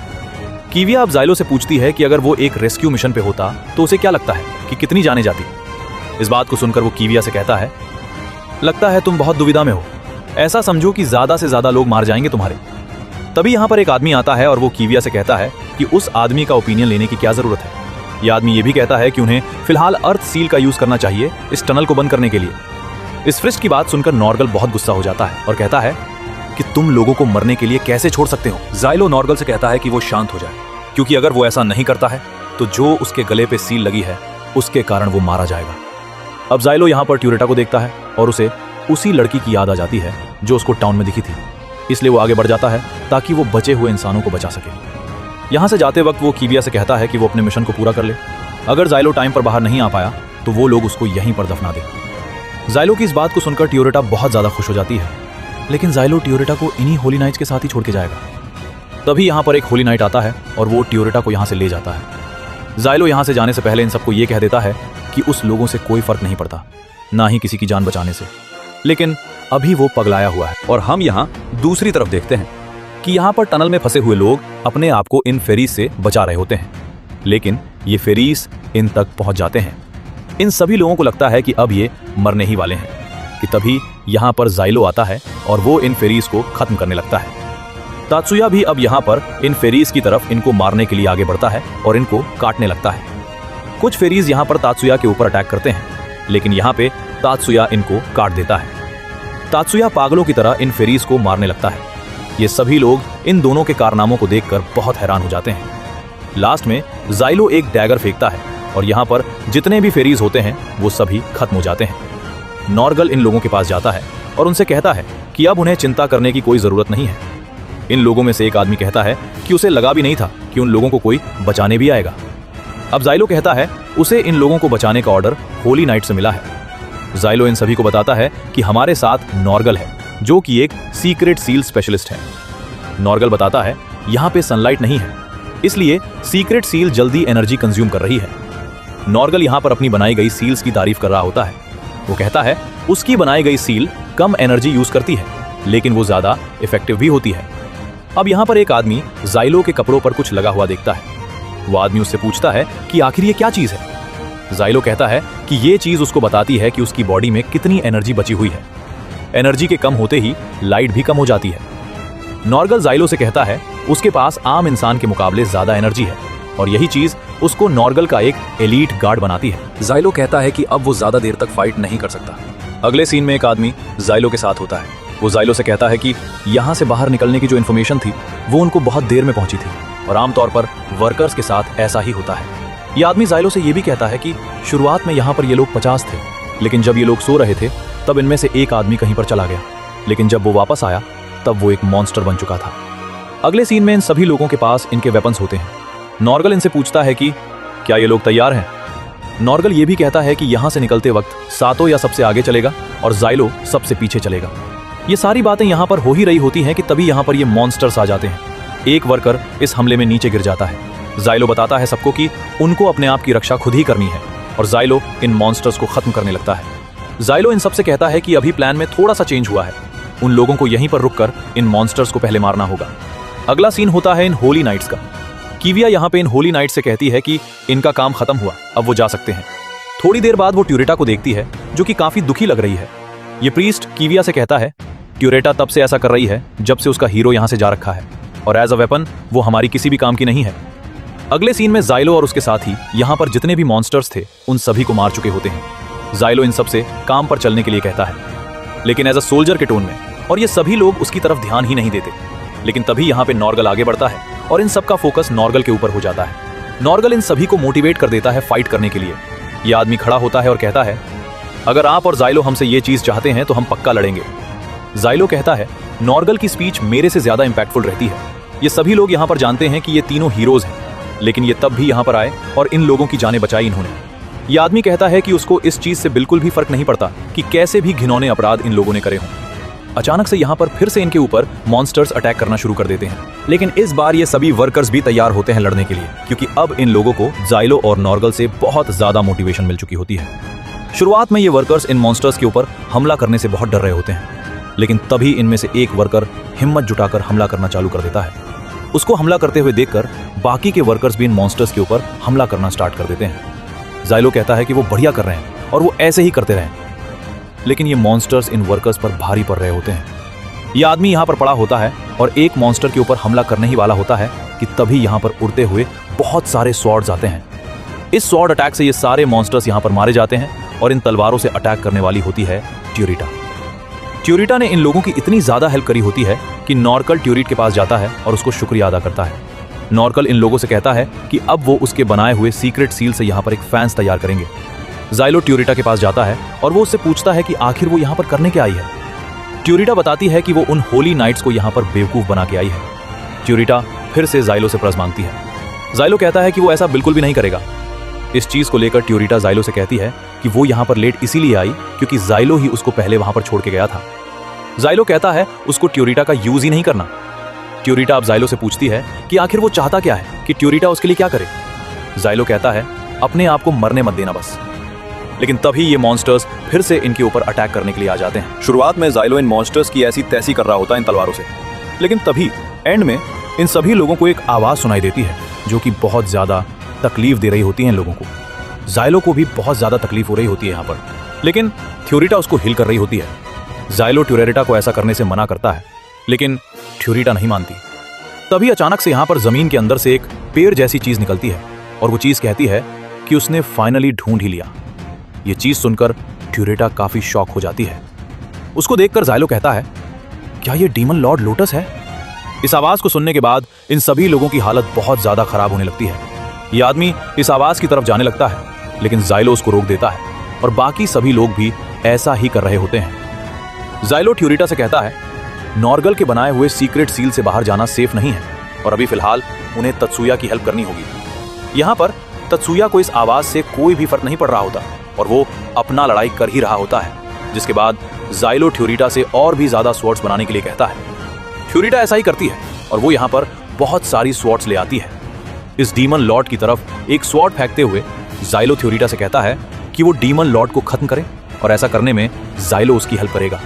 कीविया अब जाइलो से पूछती है कि अगर वो एक रेस्क्यू मिशन पे होता तो उसे क्या लगता है कि कितनी जाने जाती। इस बात को सुनकर वो कीविया से कहता है, लगता है तुम बहुत दुविधा में हो। ऐसा समझो कि ज्यादा से ज्यादा लोग मार जाएंगे तुम्हारे। तभी यहाँ पर एक आदमी आता है और वो कीविया से कहता है कि उस आदमी का ओपिनियन लेने की क्या जरूरत है। यह आदमी ये भी कहता है कि उन्हें फिलहाल अर्थ सील का यूज करना चाहिए इस टनल को बंद करने के लिए। इस फ्रिस्ट की बात सुनकर नॉर्गल बहुत गुस्सा हो जाता है और कहता है कि तुम लोगों को मरने के लिए कैसे छोड़ सकते हो। जाइलो नॉर्गल से कहता है कि वो शांत हो जाए, क्योंकि अगर वो ऐसा नहीं करता है तो जो उसके गले पे सील लगी है उसके कारण वो मारा जाएगा। अब जाइलो यहाँ पर ट्यूरेटा को देखता है और उसे उसी लड़की की याद आ जाती है जो उसको टाउन में दिखी थी। इसलिए वो आगे बढ़ जाता है ताकि वो बचे हुए इंसानों को बचा सके। यहाँ से जाते वक्त वो कीविया से कहता है कि वो अपने मिशन को पूरा कर ले। अगर जाइलो टाइम पर बाहर नहीं आ पाया तो वो लोग उसको यहीं पर दफना दे। जाइलो की इस बात को सुनकर ट्यूरेटा बहुत ज्यादा खुश हो जाती है, लेकिन जाइलो ट्यूरेटा को इन्हीं होली नाइट्स के साथ ही छोड़ के जाएगा। तभी यहाँ पर एक होली नाइट आता है और वो ट्यूरेटा को यहाँ से ले जाता है। जाइलो यहाँ से जाने से पहले इन सबको ये कह देता है कि उस लोगों से कोई फर्क नहीं पड़ता, ना ही किसी की जान बचाने से। लेकिन अभी वो पगलाया हुआ है। और हम यहाँ दूसरी तरफ देखते हैं कि यहाँ पर टनल में फंसे हुए लोग अपने आप को इन फेरीज से बचा रहे होते हैं, लेकिन ये फेरीज इन तक पहुंच जाते हैं। इन सभी लोगों को लगता है कि अब ये मरने ही वाले हैं कि तभी यहाँ पर जाइलो आता है और वो इन फेरीज को खत्म करने लगता है। तात्सुया भी अब यहाँ पर इन फेरीज की तरफ इनको मारने के लिए आगे बढ़ता है और इनको काटने लगता है। कुछ फेरीज यहाँ पर तात्सुया के ऊपर अटैक करते हैं, लेकिन यहाँ पे तात्सुया इनको काट देता है। तात्सुया पागलों की तरह इन फेरीज को मारने लगता है। ये सभी लोग इन दोनों के कारनामों को देखकर बहुत हैरान हो जाते हैं। लास्ट में जाइलो एक डैगर फेंकता है और यहाँ पर जितने भी फेरीज होते हैं वो सभी खत्म हो जाते हैं। नॉर्गल इन लोगों के पास जाता है और उनसे कहता है कि अब उन्हें चिंता करने की कोई जरूरत नहीं है। इन लोगों में से एक आदमी कहता है कि उसे लगा भी नहीं था कि उन लोगों को कोई बचाने भी आएगा। अब जाइलो कहता है उसे इन लोगों को बचाने का ऑर्डर होली नाइट से मिला है। जाइलो इन सभी को बताता है कि हमारे साथ नॉर्गल है, जो कि एक सीक्रेट सील स्पेशलिस्ट है। नॉर्गल बताता है यहाँ पे सनलाइट नहीं है, इसलिए सीक्रेट सील जल्दी एनर्जी कंज्यूम कर रही है। नॉर्गल यहाँ पर अपनी बनाई गई सील्स की तारीफ कर रहा होता है। वो कहता है उसकी बनाई गई सील कम एनर्जी यूज करती है, लेकिन वो ज्यादा इफेक्टिव भी होती है। अब यहाँ पर एक आदमी जाइलो के कपड़ों पर कुछ लगा हुआ देखता है। वो आदमी उससे पूछता है कि आखिर ये क्या चीज है। जाइलो कहता है कि ये चीज उसको बताती है कि उसकी बॉडी में कितनी एनर्जी बची हुई है। एनर्जी के कम होते ही लाइट भी कम हो जाती है। नॉर्गल जाइलो से कहता है उसके पास आम इंसान के मुकाबले ज्यादा एनर्जी है और यही चीज उसको नॉर्गल का एक एलीट गार्ड बनाती है। जाइलो कहता है कि अब वो ज्यादा देर तक फाइट नहीं कर सकता। अगले सीन में एक आदमी जाइलो के साथ होता है। वो जाइलो से कहता है कि यहाँ से बाहर निकलने की जो इन्फॉर्मेशन थी वो उनको बहुत देर में पहुंची थी और आमतौर पर वर्कर्स के साथ ऐसा ही होता है। ये आदमी जाइलो से ये भी कहता है कि शुरुआत में यहाँ पर ये लोग 50 थे, लेकिन जब ये लोग सो रहे थे तब इनमें से एक आदमी कहीं पर चला गया, लेकिन जब वो वापस आया तब वो एक मॉन्स्टर बन चुका था। अगले सीन में इन सभी लोगों के पास इनके वेपन्स होते हैं। नॉर्गल इनसे पूछता है कि क्या ये लोग तैयार हैं। नॉर्गल ये भी कहता है कि यहाँ से निकलते वक्त सातो या सबसे आगे चलेगा और जाइलो सबसे पीछे चलेगा। ये सारी बातें यहाँ पर हो ही रही होती हैं कि तभी यहाँ पर ये मॉन्स्टर्स आ जाते हैं। एक वर्कर इस हमले में नीचे गिर जाता है। जाइलो बताता है सबको कि उनको अपने आप की रक्षा खुद ही करनी है और जाइलो इन मॉन्स्टर्स को खत्म करने लगता है। जाइलो इन सबसे कहता है कि अभी प्लान में थोड़ा सा चेंज हुआ है, उन लोगों को यहीं पर रुककर इन मॉन्स्टर्स को पहले मारना होगा। अगला सीन होता है इन होली नाइट्स का। कीविया यहाँ पे इन होली नाइट से कहती है कि इनका काम खत्म हुआ, अब वो जा सकते हैं। थोड़ी देर बाद वो ट्यूरेटा को देखती है जो कि काफी दुखी लग रही है। ये प्रीस्ट कीविया से कहता है ट्यूरेटा तब से ऐसा कर रही है जब से उसका हीरो यहाँ से जा रखा है और एज अ वेपन वो हमारी किसी भी काम की नहीं है। अगले सीन में जाइलो और उसके साथी यहाँ पर जितने भी मॉन्स्टर्स थे उन सभी को मार चुके होते हैं। जाइलो इन सबसे काम पर चलने के लिए कहता है, लेकिन एज अ सोल्जर के टोन में, और ये सभी लोग उसकी तरफ ध्यान ही नहीं देते। लेकिन तभी यहाँ पे नॉर्गल आगे बढ़ता है और इन सब का फोकस नॉर्गल के ऊपर हो जाता है। नॉर्गल इन सभी को मोटिवेट कर देता है फाइट करने के लिए। ये आदमी खड़ा होता है और कहता है अगर आप और जाइलो हमसे ये चीज चाहते हैं तो हम पक्का लड़ेंगे। जाइलो कहता है नॉर्गल की स्पीच मेरे से ज्यादा इंपैक्टफुल रहती है। ये सभी लोग यहाँ पर जानते हैं कि ये तीनों हीरोज हैं, लेकिन ये तब भी यहाँ पर आए और इन लोगों की जानें बचाई इन्होंने। यह आदमी कहता है कि उसको इस चीज से बिल्कुल भी फर्क नहीं पड़ता कि कैसे भी घिनौने अपराध इन लोगों ने करे हों। अचानक से यहाँ पर फिर से इनके ऊपर मॉन्स्टर्स अटैक करना शुरू कर देते हैं, लेकिन इस बार ये सभी वर्कर्स भी तैयार होते हैं लड़ने के लिए, क्योंकि अब इन लोगों को जाइलो और नॉर्गल से बहुत ज्यादा मोटिवेशन मिल चुकी होती है। शुरुआत में ये वर्कर्स इन मॉन्स्टर्स के ऊपर हमला करने से बहुत डर रहे होते हैं, लेकिन तभी इनमें से एक वर्कर हिम्मत जुटाकर हमला करना चालू कर देता है। उसको हमला करते हुए देखकर बाकी के वर्कर्स भी इन मॉन्स्टर्स के ऊपर हमला करना स्टार्ट कर देते हैं। जाइलो कहता है कि वो बढ़िया कर रहे हैं और वो ऐसे ही करते रहें, लेकिन ये मॉन्स्टर्स इन वर्कर्स पर भारी पड़ रहे होते हैं। ये आदमी यहाँ पर पड़ा होता है और एक मॉन्स्टर के ऊपर हमला करने ही वाला होता है कि तभी यहाँ पर उड़ते हुए बहुत सारे स्वॉर्ड्स आते हैं। इस स्वॉर्ड अटैक से ये सारे मॉन्स्टर्स यहाँ पर मारे जाते हैं और इन तलवारों से अटैक करने वाली होती है ट्यूरिटा। ट्यूरिटा ने इन लोगों की इतनी ज्यादा हेल्प करी होती है कि नॉर्गल ट्यूरिट के पास जाता है और उसको शुक्रिया अदा करता है। नॉर्गल इन लोगों से कहता है कि अब वो उसके बनाए हुए सीक्रेट सील से यहाँ पर एक फैंस तैयार करेंगे। जाइलो ट्यूरिटा के पास जाता है और वो उससे पूछता है कि आखिर वो यहाँ पर करने क्या आई है। ट्यूरिटा बताती है कि वो उन होली नाइट्स को यहाँ पर बेवकूफ बना के आई है। ट्यूरिटा फिर से जाइलो से प्रज मांगती है। जाइलो कहता है कि वो ऐसा बिल्कुल भी नहीं करेगा। इस चीज को लेकर ट्यूरिटा जाइलो से कहती है कि वो यहाँ पर लेट इसीलिए आई क्योंकि जाइलो ही उसको पहले वहां पर छोड़ के गया था। जाइलो कहता है उसको ट्यूरिटा का यूज ही नहीं करना। ट्यूरिटा अब जाइलो से पूछती है कि आखिर वो चाहता क्या है, कि ट्यूरिटा उसके लिए क्या करे। जाइलो कहता है अपने आप को मरने मत देना बस। लेकिन तभी ये मॉन्स्टर्स फिर से इनके ऊपर अटैक करने के लिए आ जाते हैं। शुरुआत में जाइलो इन मॉन्स्टर्स की ऐसी तैसी कर रहा होता है इन तलवारों से, लेकिन तभी एंड में इन सभी लोगों को एक आवाज सुनाई देती है जो कि बहुत ज्यादा तकलीफ दे रही होती है इन लोगों को। जाइलो को भी बहुत ज्यादा तकलीफ हो रही होती है यहाँ पर, लेकिन ट्यूरिटा उसको हिल कर रही होती है। जाइलो ट्यूरिटा को ऐसा करने से मना करता है, लेकिन ट्यूरिटा नहीं मानती। तभी अचानक से यहाँ पर जमीन के अंदर से एक पेड़ जैसी चीज निकलती है और वो चीज कहती है कि उसने फाइनली ढूंढ ही लिया। ये चीज सुनकर ट्यूरिटा काफी शॉक हो जाती है। उसको देखकर जाइलो कहता है क्या ये डीमन लॉर्ड लोटस है? इस आवाज को सुनने के बाद इन सभी लोगों की हालत बहुत ज्यादा खराब होने लगती है। ये आदमी इस आवाज की तरफ जाने लगता है, लेकिन जाइलो उसको रोक देता है और बाकी सभी लोग भी ऐसा ही कर रहे होते हैं। जाइलो ट्यूरिटा से कहता है नॉर्गल के बनाए हुए सीक्रेट सील से बाहर जाना सेफ नहीं है और अभी फिलहाल उन्हें तत्सुया की हेल्प करनी होगी। यहाँ पर तत्सुया को इस आवाज से कोई भी फर्क नहीं पड़ रहा होता और वो अपना लड़ाई कर ही रहा होता है, जिसके बाद जाइलो ट्यूरिटा से और भी ज्यादा स्वॉर्ड्स बनाने के लिए कहता है। ट्यूरिटा ऐसा ही करती है और वो यहाँ पर बहुत सारी स्वॉर्ड्स ले आती है। इस डीमन लॉर्ड की तरफ एक स्वॉर्ड फेंकते हुए जाइलो ट्यूरिटा से कहता है कि वो डीमन लॉर्ड को खत्म करे और ऐसा करने में जाइलो उसकी हेल्प करेगा।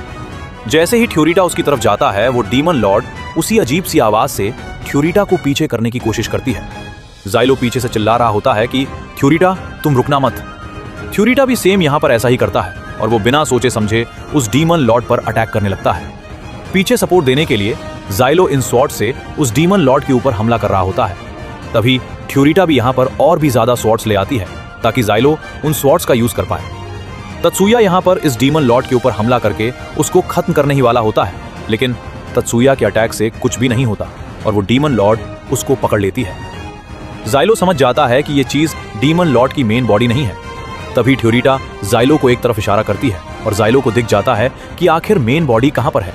जैसे ही ट्यूरिटा उसकी तरफ जाता है, वो डीमन लॉर्ड उसी अजीब सी आवाज से ट्यूरिटा को पीछे करने की कोशिश करती है। जाइलो पीछे से चिल्ला रहा होता है कि ट्यूरिटा तुम रुकना मत। ट्यूरिटा भी सेम यहाँ पर ऐसा ही करता है और वो बिना सोचे समझे उस डीमन लॉर्ड पर अटैक करने लगता है। पीछे सपोर्ट देने के लिए जाइलो इन स्वॉर्ड से उस डीमन लॉर्ड के ऊपर हमला कर रहा होता है। तभी ट्यूरिटा भी यहाँ पर और भी ज्यादा स्वॉर्ड्स ले आती है ताकि जाइलो उन स्वॉर्ड्स का यूज कर पाए। तत्सुया यहाँ पर इस डीमन लॉर्ड के ऊपर हमला करके उसको खत्म करने ही वाला होता है, लेकिन तत्सुया के अटैक से कुछ भी नहीं होता और वो डीमन लॉर्ड उसको पकड़ लेती है। जाइलो समझ जाता है कि ये चीज डीमन लॉर्ड की मेन बॉडी नहीं है। तभी ट्यूरिटा जाइलो को एक तरफ इशारा करती है और जाइलो को दिख जाता है कि आखिर मेन बॉडी कहां पर है,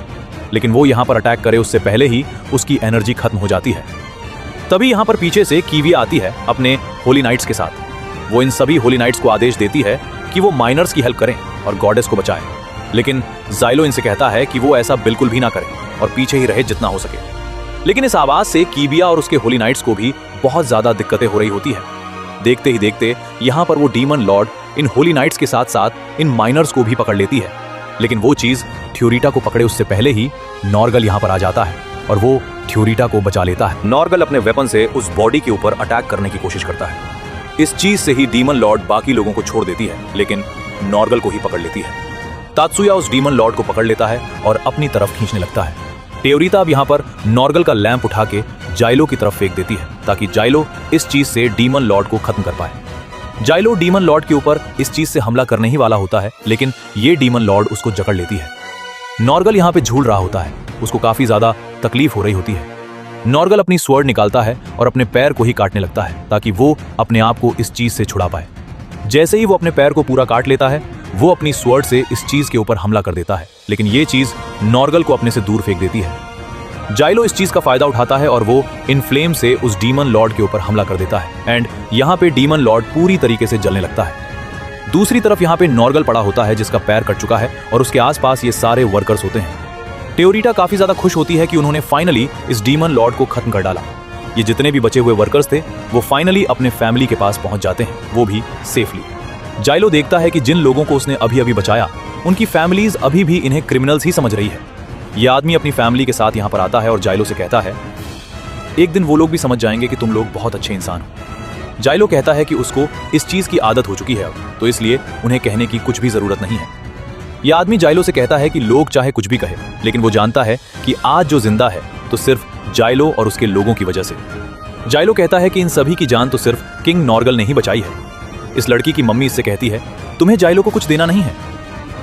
लेकिन वो यहाँ पर अटैक करे उससे पहले ही उसकी एनर्जी खत्म हो जाती है। तभी यहाँ पर पीछे से कीविया आती है अपने होली नाइट्स के साथ। वो इन सभी होली नाइट्स को आदेश देती है कि वो माइनर्स की हेल्प करें और गॉडेस को बचाएं, लेकिन जाइलो इनसे कहता है कि वो ऐसा बिल्कुल भी ना करें और पीछे ही रहे जितना हो सके। लेकिन इस आवाज से कीविया और उसके होली नाइट्स को भी बहुत ज्यादा दिक्कतें हो रही होती है। देखते ही देखते यहाँ पर वो डीमन लॉर्ड इन होली नाइट्स के साथ साथ इन माइनर्स को भी पकड़ लेती है, लेकिन वो चीज ट्यूरिटा को पकड़े उससे पहले ही नॉर्गल यहाँ पर आ जाता है और वो ट्यूरिटा को बचा लेता है। नॉर्गल अपने वेपन से उस बॉडी के ऊपर अटैक करने की कोशिश करता है। इस चीज से ही डीमन लॉर्ड बाकी लोगों को छोड़ देती है, लेकिन नॉर्गल को ही पकड़ लेती है। तात्सुया उस डीमन लॉर्ड को पकड़ लेता है और अपनी तरफ खींचने लगता है। ट्यूरिटा अब यहाँ पर नॉर्गल का लैंप उठा के जाइलो की तरफ फेंक देती है ताकि जाइलो इस चीज से डीमन लॉर्ड को खत्म कर पाए। जाइलो डीमन लॉर्ड के ऊपर इस चीज से हमला करने ही वाला होता है, लेकिन ये डीमन लॉर्ड उसको जकड़ लेती है। नॉर्गल यहाँ पे झूल रहा होता है, उसको काफी ज्यादा तकलीफ हो रही होती है। नॉर्गल अपनी स्वॉर्ड निकालता है और अपने पैर को ही काटने लगता है ताकि वो अपने आप को इस चीज से छुड़ा पाए। जैसे ही वो अपने पैर को पूरा काट लेता है, वो अपनी स्वॉर्ड से इस चीज के ऊपर हमला कर देता है, लेकिन ये चीज नॉर्गल को अपने से दूर फेंक देती है। जाइलो इस चीज का फायदा उठाता है और वो इन फ्लेम से उस डीमन लॉर्ड के ऊपर हमला कर देता है एंड यहाँ पे डीमन लॉर्ड पूरी तरीके से जलने लगता है। दूसरी तरफ यहाँ पे नॉर्गल पड़ा होता है जिसका पैर कट चुका है और उसके आसपास ये सारे वर्कर्स होते हैं। टेओरिटा काफी ज्यादा खुश होती है कि उन्होंने फाइनली इस डीमन लॉर्ड को खत्म कर डाला। ये जितने भी बचे हुए वर्कर्स थे वो फाइनली अपने फैमिली के पास पहुंच जाते हैं, वो भी सेफली। जाइलो देखता है कि जिन लोगों को उसने अभी अभी बचाया उनकी फैमिलीज अभी भी इन्हें क्रिमिनल्स ही समझ रही है। यह आदमी अपनी फैमिली के साथ यहाँ पर आता है और जाइलो से कहता है, एक दिन वो लोग भी समझ जाएंगे कि तुम लोग बहुत अच्छे इंसान हो। जाइलो कहता है कि उसको इस चीज की आदत हो चुकी है अब, तो इसलिए उन्हें कहने की कुछ भी जरूरत नहीं है। यह आदमी जाइलो से कहता है कि लोग चाहे कुछ भी कहे, लेकिन वो जानता है कि आज जो जिंदा है तो सिर्फ जाइलो और उसके लोगों की वजह से। जाइलो कहता है कि इन सभी की जान तो सिर्फ किंग नॉर्गल ने ही बचाई है। इस लड़की की मम्मी इससे कहती है, तुम्हें जाइलो को कुछ देना नहीं है।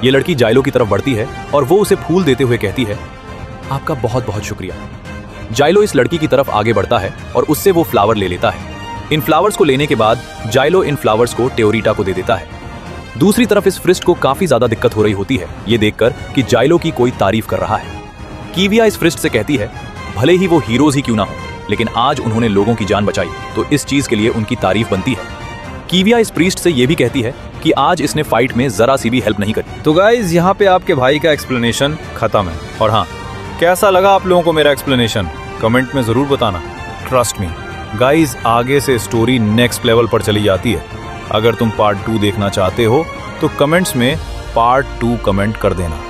ये लड़की जाइलो की तरफ बढ़ती है और वो उसे फूल देते हुए कहती है, आपका बहुत बहुत शुक्रिया। जाइलो इस लड़की की तरफ आगे बढ़ता है और उससे वो फ्लावर ले लेता है। इन फ्लावर्स को लेने के बाद जाइलो इन फ्लावर्स को टेओरिटा को दे देता है। दूसरी तरफ इस फ्रिस्ट को काफी ज्यादा दिक्कत हो रही होती है ये देखकर कि जाइलो की कोई तारीफ कर रहा है। कीविया इस फ्रिस्ट से कहती है, भले ही वो हीरोज ही क्यों ना हो, लेकिन आज उन्होंने लोगों की जान बचाई तो इस चीज के लिए उनकी तारीफ बनती है। कीविया इस प्रीस्ट से ये भी कहती है कि आज इसने फाइट में जरा सी भी हेल्प नहीं करी। तो गाइज यहाँ पे आपके भाई का एक्सप्लेनेशन खत्म है। और हाँ, कैसा लगा आप लोगों को मेरा एक्सप्लेनेशन कमेंट में जरूर बताना। ट्रस्ट मी गाइज, आगे से स्टोरी नेक्स्ट लेवल पर चली जाती है। अगर तुम पार्ट 2 देखना चाहते हो तो कमेंट्स में पार्ट 2 कमेंट कर देना।